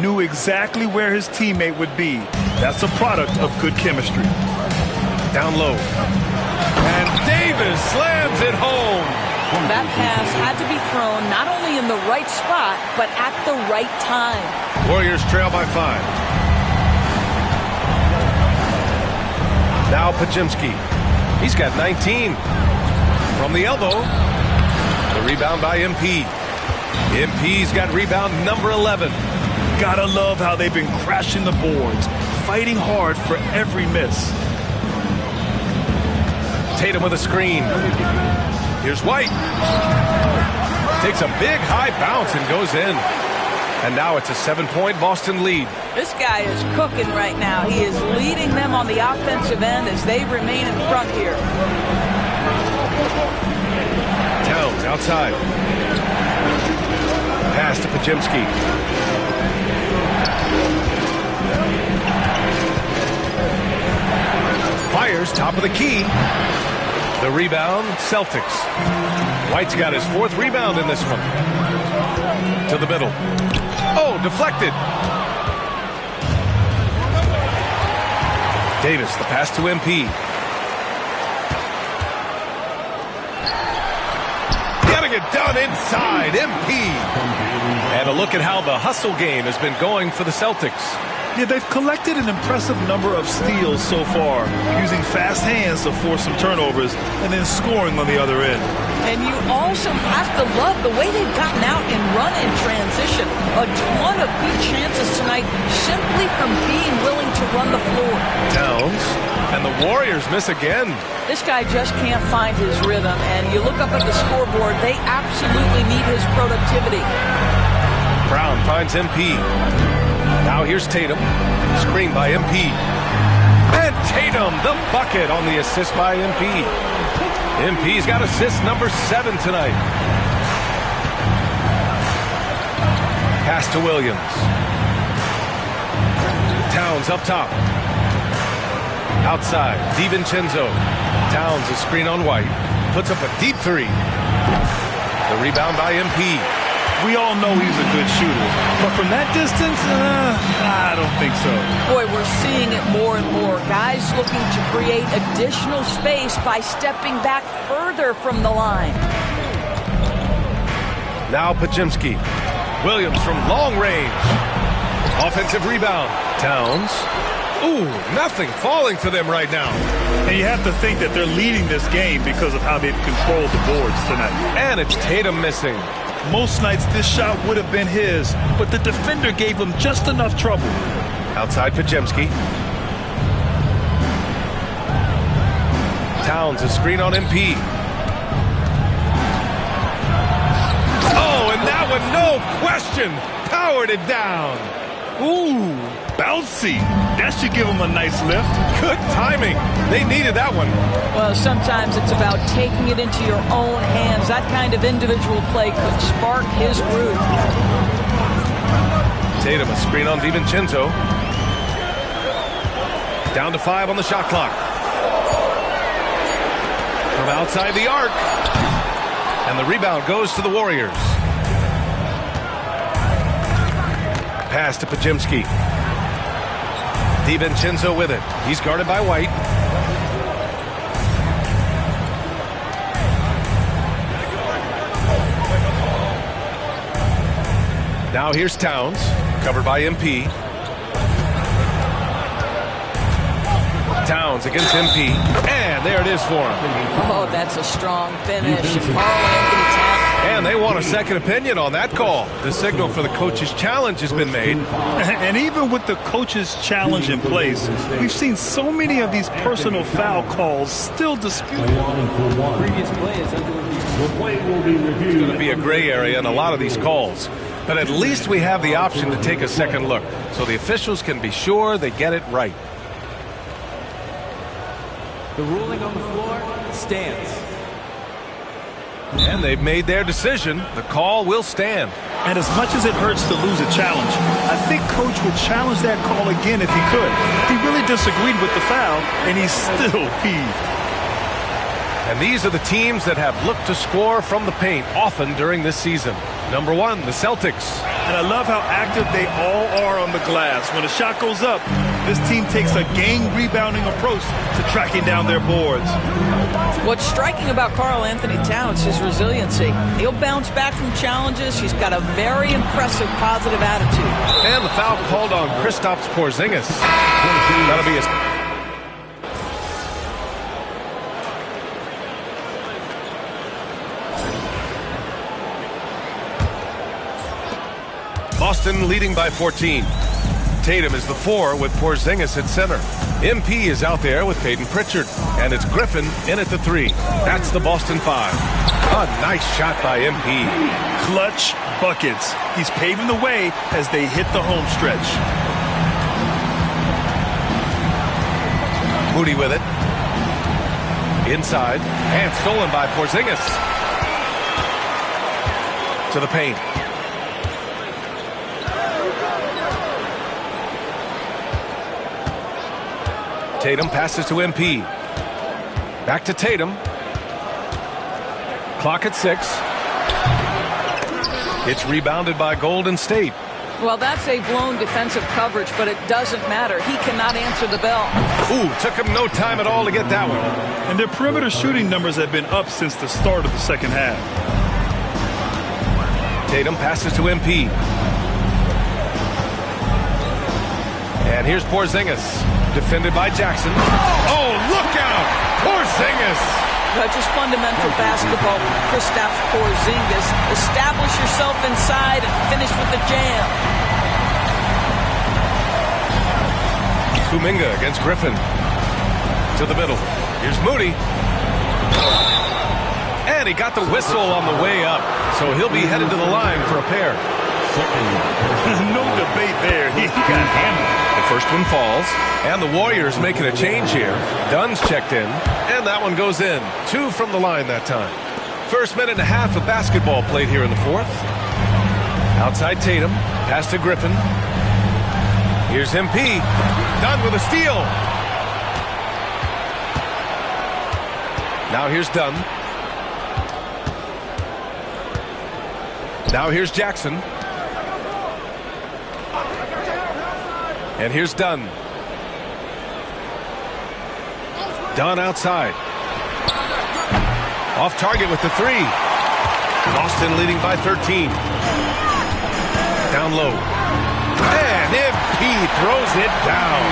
Knew exactly where his teammate would be. That's a product of good chemistry. Down low. And Davis slams it home. That pass had to be thrown not only in the right spot, but at the right time. Warriors trail by 5. Now Pajimski. He's got 19. From the elbow. The rebound by MP. MP's got rebound number 11. Gotta love how they've been crashing the boards, fighting hard for every miss. Tatum with a screen. Here's White. Takes a big high bounce and goes in. And now it's a 7-point Boston lead. This guy is cooking right now. He is leading them on the offensive end as they remain in front here. Towns outside. Pass to Pajimski. Fires top of the key. The rebound, Celtics. White's got his 4th rebound in this one. To the middle. Oh, deflected. Davis, the pass to MP. Getting it done inside, MP. And a look at how the hustle game has been going for the Celtics. Yeah, they've collected an impressive number of steals so far, using fast hands to force some turnovers and then scoring on the other end. And you also have to love the way they've gotten out and run in transition. A ton of good chances tonight simply from being willing to run the floor. Towns, and the Warriors miss again. This guy just can't find his rhythm, and you look up at the scoreboard, they absolutely need his productivity. Brown finds MP. Now here's Tatum. Screen by MP. And Tatum, the bucket on the assist by MP. MP's got assist number 7 tonight. Pass to Williams. Towns up top. Outside, DiVincenzo. Towns a screen on White. Puts up a deep 3. The rebound by MP. We all know he's a good shooter, but from that distance, I don't think so. Boy, we're seeing it more and more. Guys looking to create additional space by stepping back further from the line. Now Pajimski. Williams from long range. Offensive rebound. Towns. Ooh, nothing falling for them right now. And you have to think that they're leading this game because of how they've controlled the boards tonight. And it's Tatum missing. Most nights this shot would have been his, but the defender gave him just enough trouble. Outside Pajimski. Towns a screen on MP. Oh, and that one, no question, powered it down. Ooh, bouncy. That should give him a nice lift. Good timing. They needed that one. Well, sometimes it's about taking it into your own hands. That kind of individual play could spark his groove. Tatum a screen on DiVincenzo. Down to 5 on the shot clock. From outside the arc. And the rebound goes to the Warriors. Pass to Pajimski. DiVincenzo with it. He's guarded by White. Now here's Towns, covered by MP. Towns against MP. And there it is for him. Oh, that's a strong finish. Carl Anthony Towns And they want a second opinion on that call. The signal for the coach's challenge has been made. And even with the coach's challenge in place, we've seen so many of these personal foul calls still disputed. Previous play is under review. It's going to be a gray area in a lot of these calls. But at least we have the option to take a second look, so the officials can be sure they get it right. The ruling on the floor stands. And they've made their decision. The call will stand. And as much as it hurts to lose a challenge, I think Coach would challenge that call again if he could. He really disagreed with the foul, and he's still peeved. And these are the teams that have looked to score from the paint often during this season. Number 1, the Celtics. And I love how active they all are on the glass. When a shot goes up, this team takes a game rebounding approach to tracking down their boards. What's striking about Karl Anthony Towns is resiliency. He'll bounce back from challenges. He's got a very impressive positive attitude. And the foul called on Kristaps Porzingis. That'll be his... Boston leading by 14. Tatum is the 4 with Porzingis at center. MP is out there with Peyton Pritchard. And it's Griffin in at the 3. That's the Boston 5. A nice shot by MP. Clutch buckets. He's paving the way as they hit the home stretch. Moody with it. Inside. And stolen by Porzingis. To the paint. Tatum passes to MP. Back to Tatum. Clock at 6. It's rebounded by Golden State. Well, that's a blown defensive coverage, but it doesn't matter. He cannot answer the bell. Ooh, took him no time at all to get that one. And their perimeter shooting numbers have been up since the start of the second half. Tatum passes to MP. And here's Porzingis. Defended by Jackson. Oh, look out! Porzingis! Just fundamental basketball from Kristaps Porzingis. Establish yourself inside and finish with the jam. Kuminga against Griffin. To the middle. Here's Moody. And he got the whistle on the way up. So he'll be headed to the line for a pair. No debate there. He got hammered. The first one falls, and the Warriors making a change here. Dunn's checked in, and that one goes in. 2 from the line that time. First minute and a half of basketball played here in the 4th. Outside Tatum, pass to Griffin. Here's MP. Dunn with a steal. Now here's Dunn. Now here's Jackson. And here's Dunn. Dunn outside. Off target with the 3. Boston leading by 13. Down low. And MP throws it down.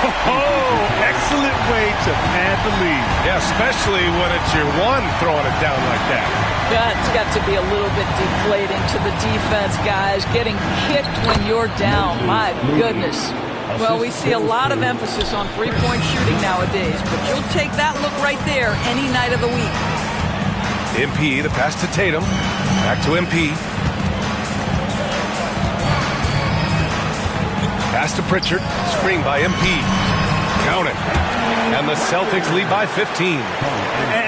Oh, excellent way to pad the lead. Yeah, especially when it's your 1 throwing it down like that. That's got to be a little bit deflating to the defense, guys. Getting kicked when you're down. My goodness. Well, we see a lot of emphasis on three-point shooting nowadays, but you'll take that look right there any night of the week. MP, the pass to Tatum. Back to MP. Pass to Pritchard. Screen by MP. Count it. And the Celtics lead by 15.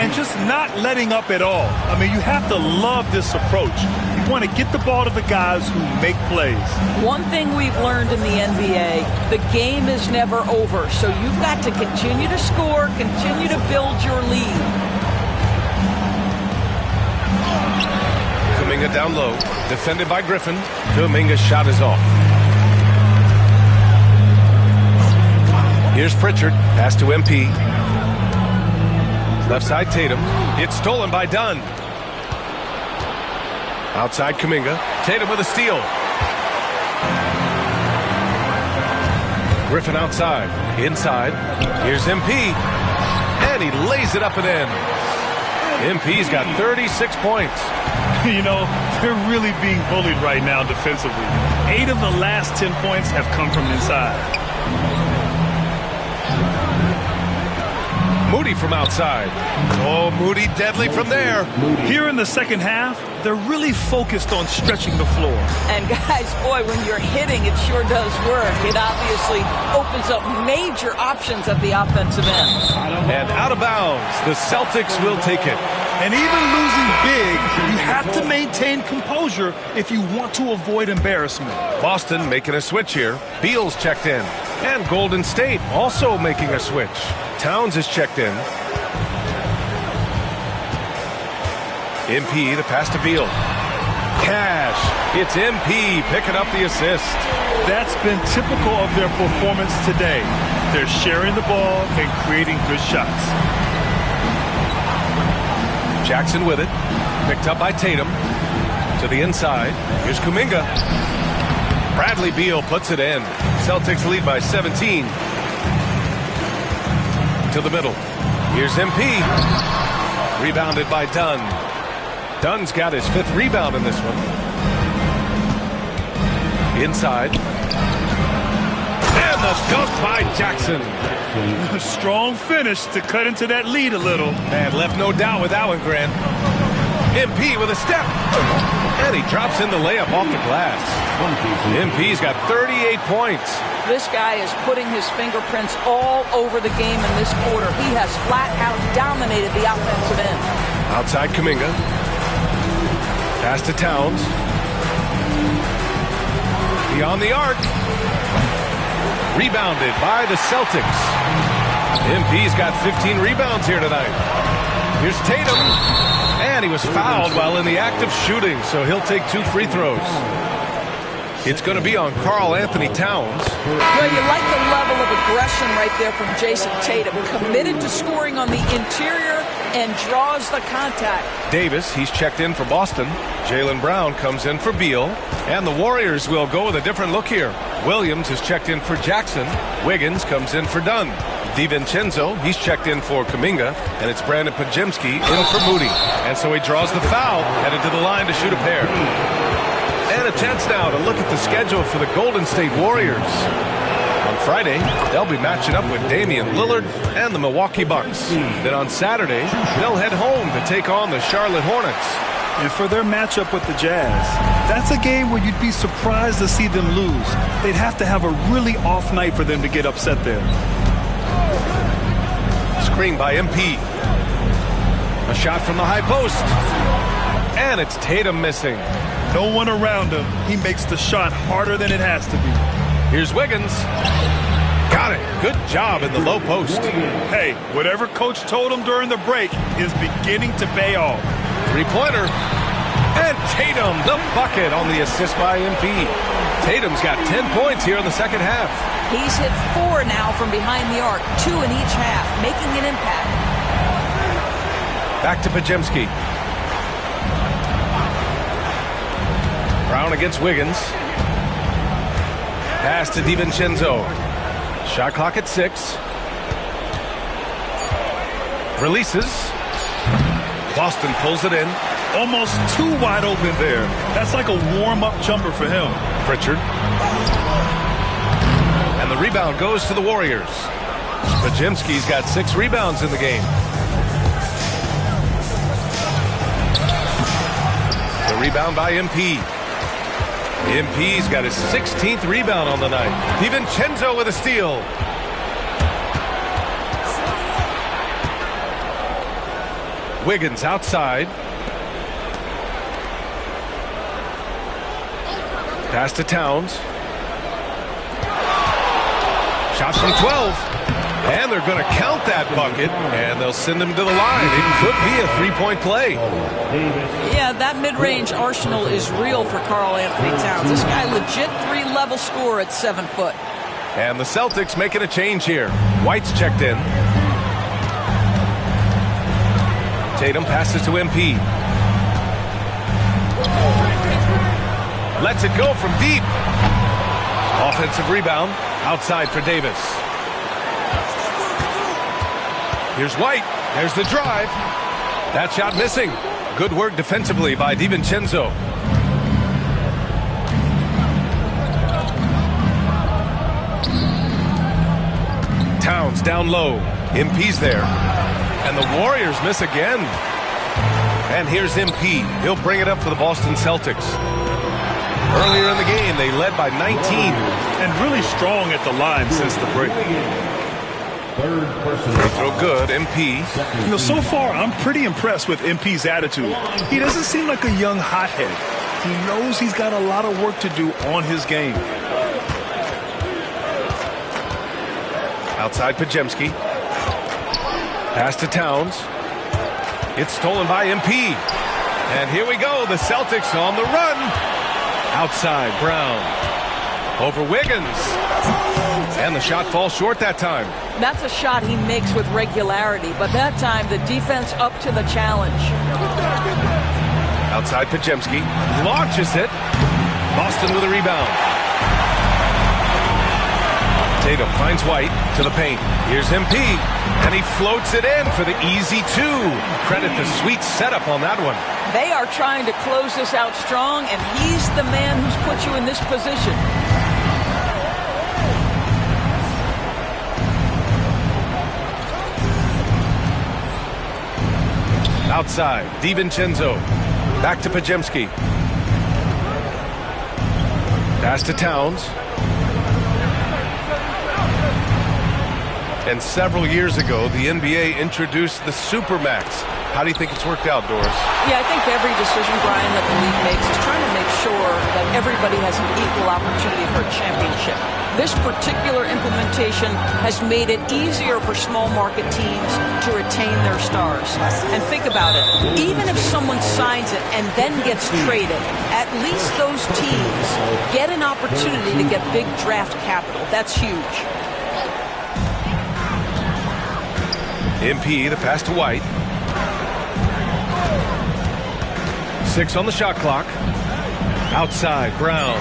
And just not letting up at all. I mean, you have to love this approach. You want to get the ball to the guys who make plays. One thing we've learned in the NBA, the game is never over. So you've got to continue to score, continue to build your lead. Kuminga down low. Defended by Griffin. Kuminga's shot is off. Here's Pritchard. Pass to MP. Left side Tatum. It's stolen by Dunn. Outside Kuminga. Tatum with a steal. Griffin outside. Inside. Here's MP. And he lays it up and in. MP's got 36 points. You know, they're really being bullied right now defensively. 8 of the last 10 points have come from inside. Moody from outside. Oh, Moody deadly from there. Here in the second half, they're really focused on stretching the floor. And guys, boy, when you're hitting, it sure does work. It obviously opens up major options at the offensive end. And out of bounds, the Celtics will take it. And even losing big, you have to maintain composure if you want to avoid embarrassment. Boston making a switch here. Beal's checked in. And Golden State also making a switch. Towns is checked in. MP, the pass to Beal. Cash. It's MP picking up the assist. That's been typical of their performance today. They're sharing the ball and creating good shots. Jackson with it. Picked up by Tatum. To the inside. Here's Kuminga. Bradley Beal puts it in. Celtics lead by 17. To the middle. Here's MP. Rebounded by Dunn. Dunn's got his 5th rebound in this one. Inside. And the dunk by Jackson. A strong finish to cut into that lead a little. And left no doubt with that one, Grant. MP with a step. And he drops in the layup off the glass. MP's got 38 points. This guy is putting his fingerprints all over the game in this quarter. He has flat out dominated the offensive end. Outside Kuminga. Pass to Towns. Beyond the arc. Rebounded by the Celtics. MP's got 15 rebounds here tonight. Here's Tatum. And he was fouled while in the act of shooting, so he'll take 2 free throws. It's going to be on Karl Anthony Towns. Well, you like the level of aggression right there from Jason Tatum. Committed to scoring on the interior and draws the contact. Davis, he's checked in for Boston. Jaylen Brown comes in for Beal. And the Warriors will go with a different look here. Williams is checked in for Jackson. Wiggins comes in for Dunn. DiVincenzo, he's checked in for Kuminga. And it's Brandon Pajemski in for Moody. And so he draws the foul, headed to the line to shoot a pair. And a chance now to look at the schedule for the Golden State Warriors. On Friday, they'll be matching up with Damian Lillard and the Milwaukee Bucks. Then on Saturday, they'll head home to take on the Charlotte Hornets. And for their matchup with the Jazz, that's a game where you'd be surprised to see them lose. They'd have to have a really off night for them to get upset there. Screen by MP. A shot from the high post. And it's Tatum missing. No one around him. He makes the shot harder than it has to be. Here's Wiggins. Got it. Good job in the low post. Hey, whatever coach told him during the break is beginning to pay off. Three-pointer. And Tatum, the bucket on the assist by MP. Tatum's got 10 points here in the second half. He's hit 4 now from behind the arc, 2 in each half, making an impact. Back to Pajemski. Brown against Wiggins. Pass to DiVincenzo. Shot clock at 6. Releases. Boston pulls it in. Almost too wide open there. That's like a warm-up jumper for him. Pritchard. And the rebound goes to the Warriors. Pajemski's got 6 rebounds in the game. The rebound by MP. MP's got his 16th rebound on the night. DiVincenzo with a steal. Wiggins outside. Pass to Towns. Shots from 12. And they're going to count that bucket, and they'll send him to the line. It could be a three-point play. Yeah, that mid-range arsenal is real for Karl Anthony Towns. This guy legit 3-level scorer at 7 foot. And the Celtics making a change here. White's checked in. Tatum passes to MP. Lets it go from deep. Offensive rebound outside for Davis. Here's White. There's the drive. That shot missing. Good work defensively by DiVincenzo. Towns down low. MP's there. And the Warriors miss again. And here's MP. He'll bring it up for the Boston Celtics. Earlier in the game, they led by 19. And really strong at the line since the break. Free throw good, MP. So far, I'm pretty impressed with MP's attitude. He doesn't seem like a young hothead. He knows he's got a lot of work to do on his game. Outside Pajemski. Pass to Towns. It's stolen by MP. And here we go. The Celtics on the run. Outside Brown. Over Wiggins. And the shot falls short that time. That's a shot he makes with regularity, but that time the defense up to the challenge. Outside Pajemski. Launches it. Boston with a rebound. Tatum finds White to the paint. Here's MP, and he floats it in for the easy two. Credit the sweet setup on that one. They are trying to close this out strong, and he's the man who's put you in this position. Outside, DiVincenzo. Back to Pajemski. Pass to Towns. And several years ago, the NBA introduced the Supermax. How do you think it's worked out, Doris? Yeah, I think every decision, Brian, that the league makes is trying to make sure that everybody has an equal opportunity for a championship. This particular implementation has made it easier for small market teams to retain their stars. And think about it. Even if someone signs it and then gets traded, at least those teams get an opportunity to get big draft capital. That's huge. MP, the pass to White. 6 on the shot clock. Outside, Brown.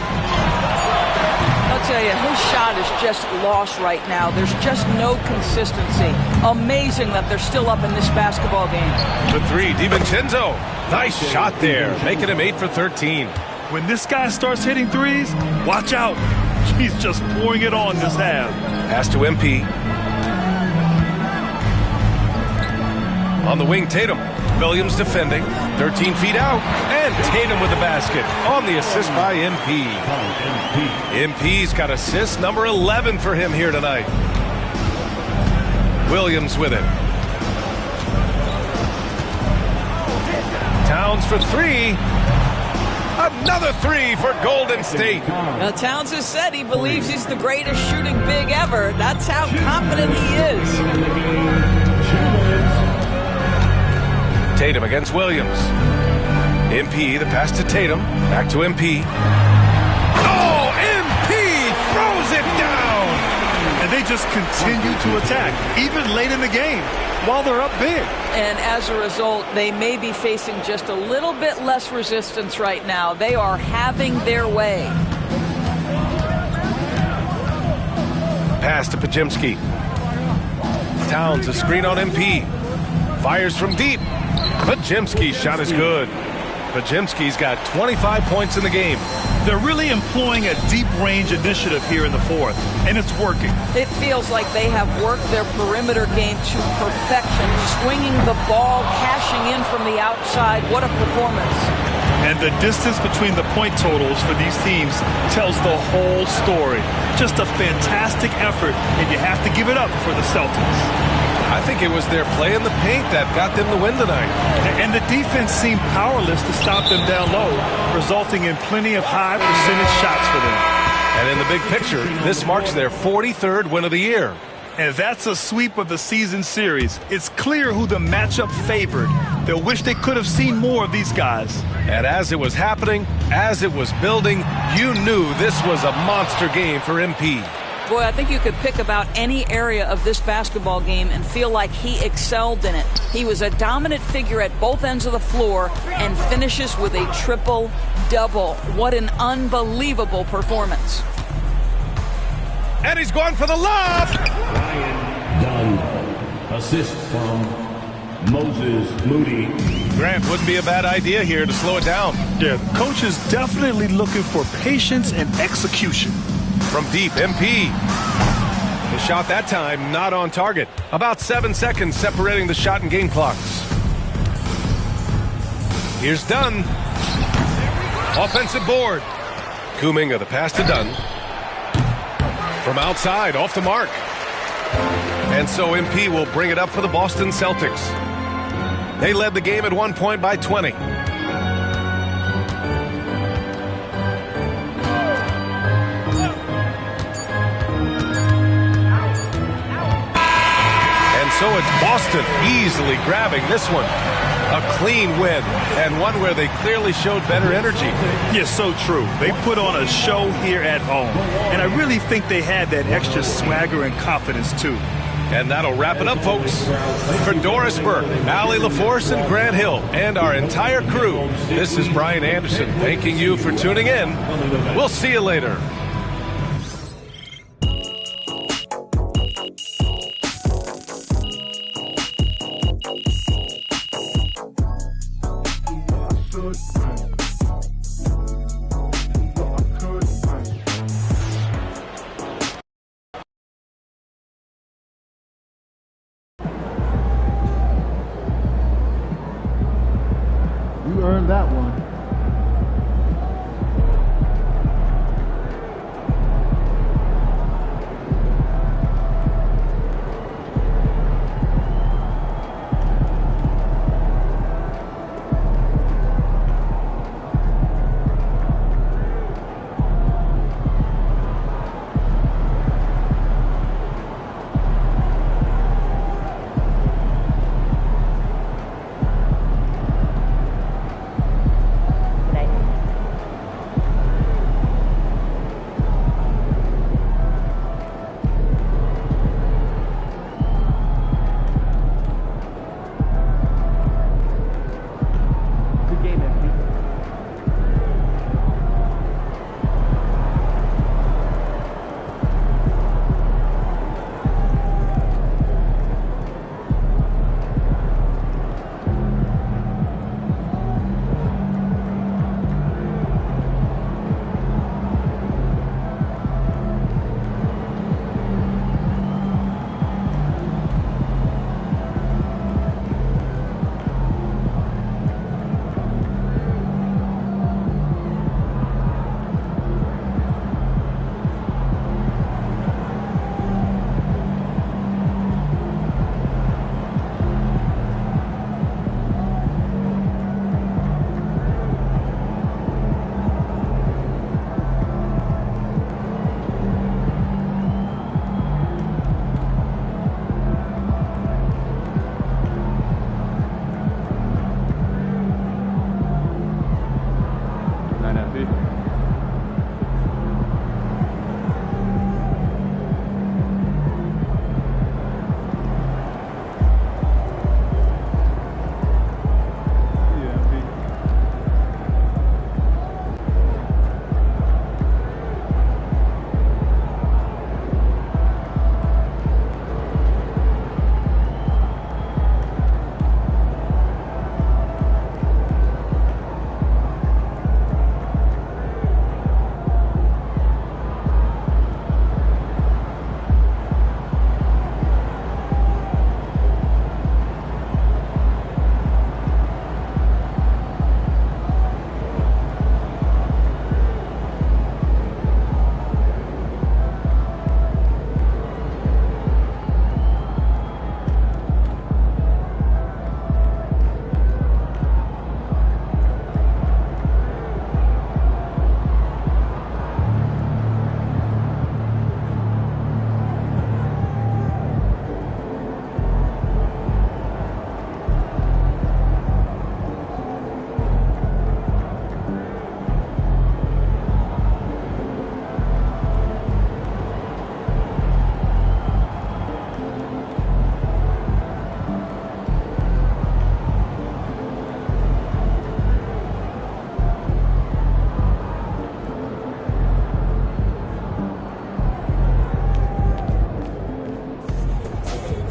I'll tell you, his shot is just lost right now. There's just no consistency. Amazing that they're still up in this basketball game. The three, DiVincenzo. Nice shot there, making him 8 for 13. When this guy starts hitting threes, watch out. He's just pouring it on this half. Pass to MP. On the wing, Tatum. Williams defending. 13 feet out. And Tatum with the basket. On the assist by MP. MP's got assist number 11 for him here tonight. Williams with it. Towns for 3. Another 3 for Golden State. Now, Towns has said he believes he's the greatest shooting big ever. That's how confident he is. Tatum against Williams. MP, the pass to Tatum. Back to MP. Oh, MP throws it down! And they just continue to attack, even late in the game, while they're up big. And as a result, they may be facing just a little bit less resistance right now. They are having their way. Pass to Pajemski. Towns, a screen on MP. Fires from deep. Pajemski's shot is good. Pajemski's got 25 points in the game. They're really employing a deep range initiative here in the fourth, and it's working. It feels like they have worked their perimeter game to perfection, swinging the ball, cashing in from the outside. What a performance. And the distance between the point totals for these teams tells the whole story. Just a fantastic effort, and you have to give it up for the Celtics. I think it was their play in the paint that got them the win tonight. And the defense seemed powerless to stop them down low, resulting in plenty of high percentage shots for them. And in the big picture, this marks their 43rd win of the year. And that's a sweep of the season series. It's clear who the matchup favored. They'll wish they could have seen more of these guys. And as it was happening, as it was building, you knew this was a monster game for MP. Boy, I think you could pick about any area of this basketball game and feel like he excelled in it. He was a dominant figure at both ends of the floor and finishes with a triple-double. What an unbelievable performance. And he's going for the lob. Ryan Dunn. Assist from Moses Moody. Grant, wouldn't be a bad idea here to slow it down. Yeah, coach is definitely looking for patience and execution. From deep, MP. The shot that time not on target. About 7 seconds separating the shot and game clocks. Here's Dunn. Offensive board. Kuminga, the pass to Dunn. From outside, off the mark. And so MP will bring it up for the Boston Celtics. They led the game at 1 point by 20. And so it's Boston easily grabbing this one. A clean win, and one where they clearly showed better energy. Yes, so true. They put on a show here at home, and I really think they had that extra swagger and confidence, too. And that'll wrap it up, folks. For Doris Burke, Allie LaForce, and Grant Hill, and our entire crew, this is Brian Anderson thanking you for tuning in. We'll see you later. You earned that one.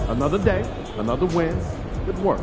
Another day, another win. Good work.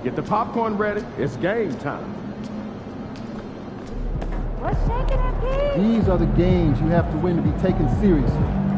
Get the popcorn ready. It's game time. What's shaking, MP? These are the games you have to win to be taken seriously.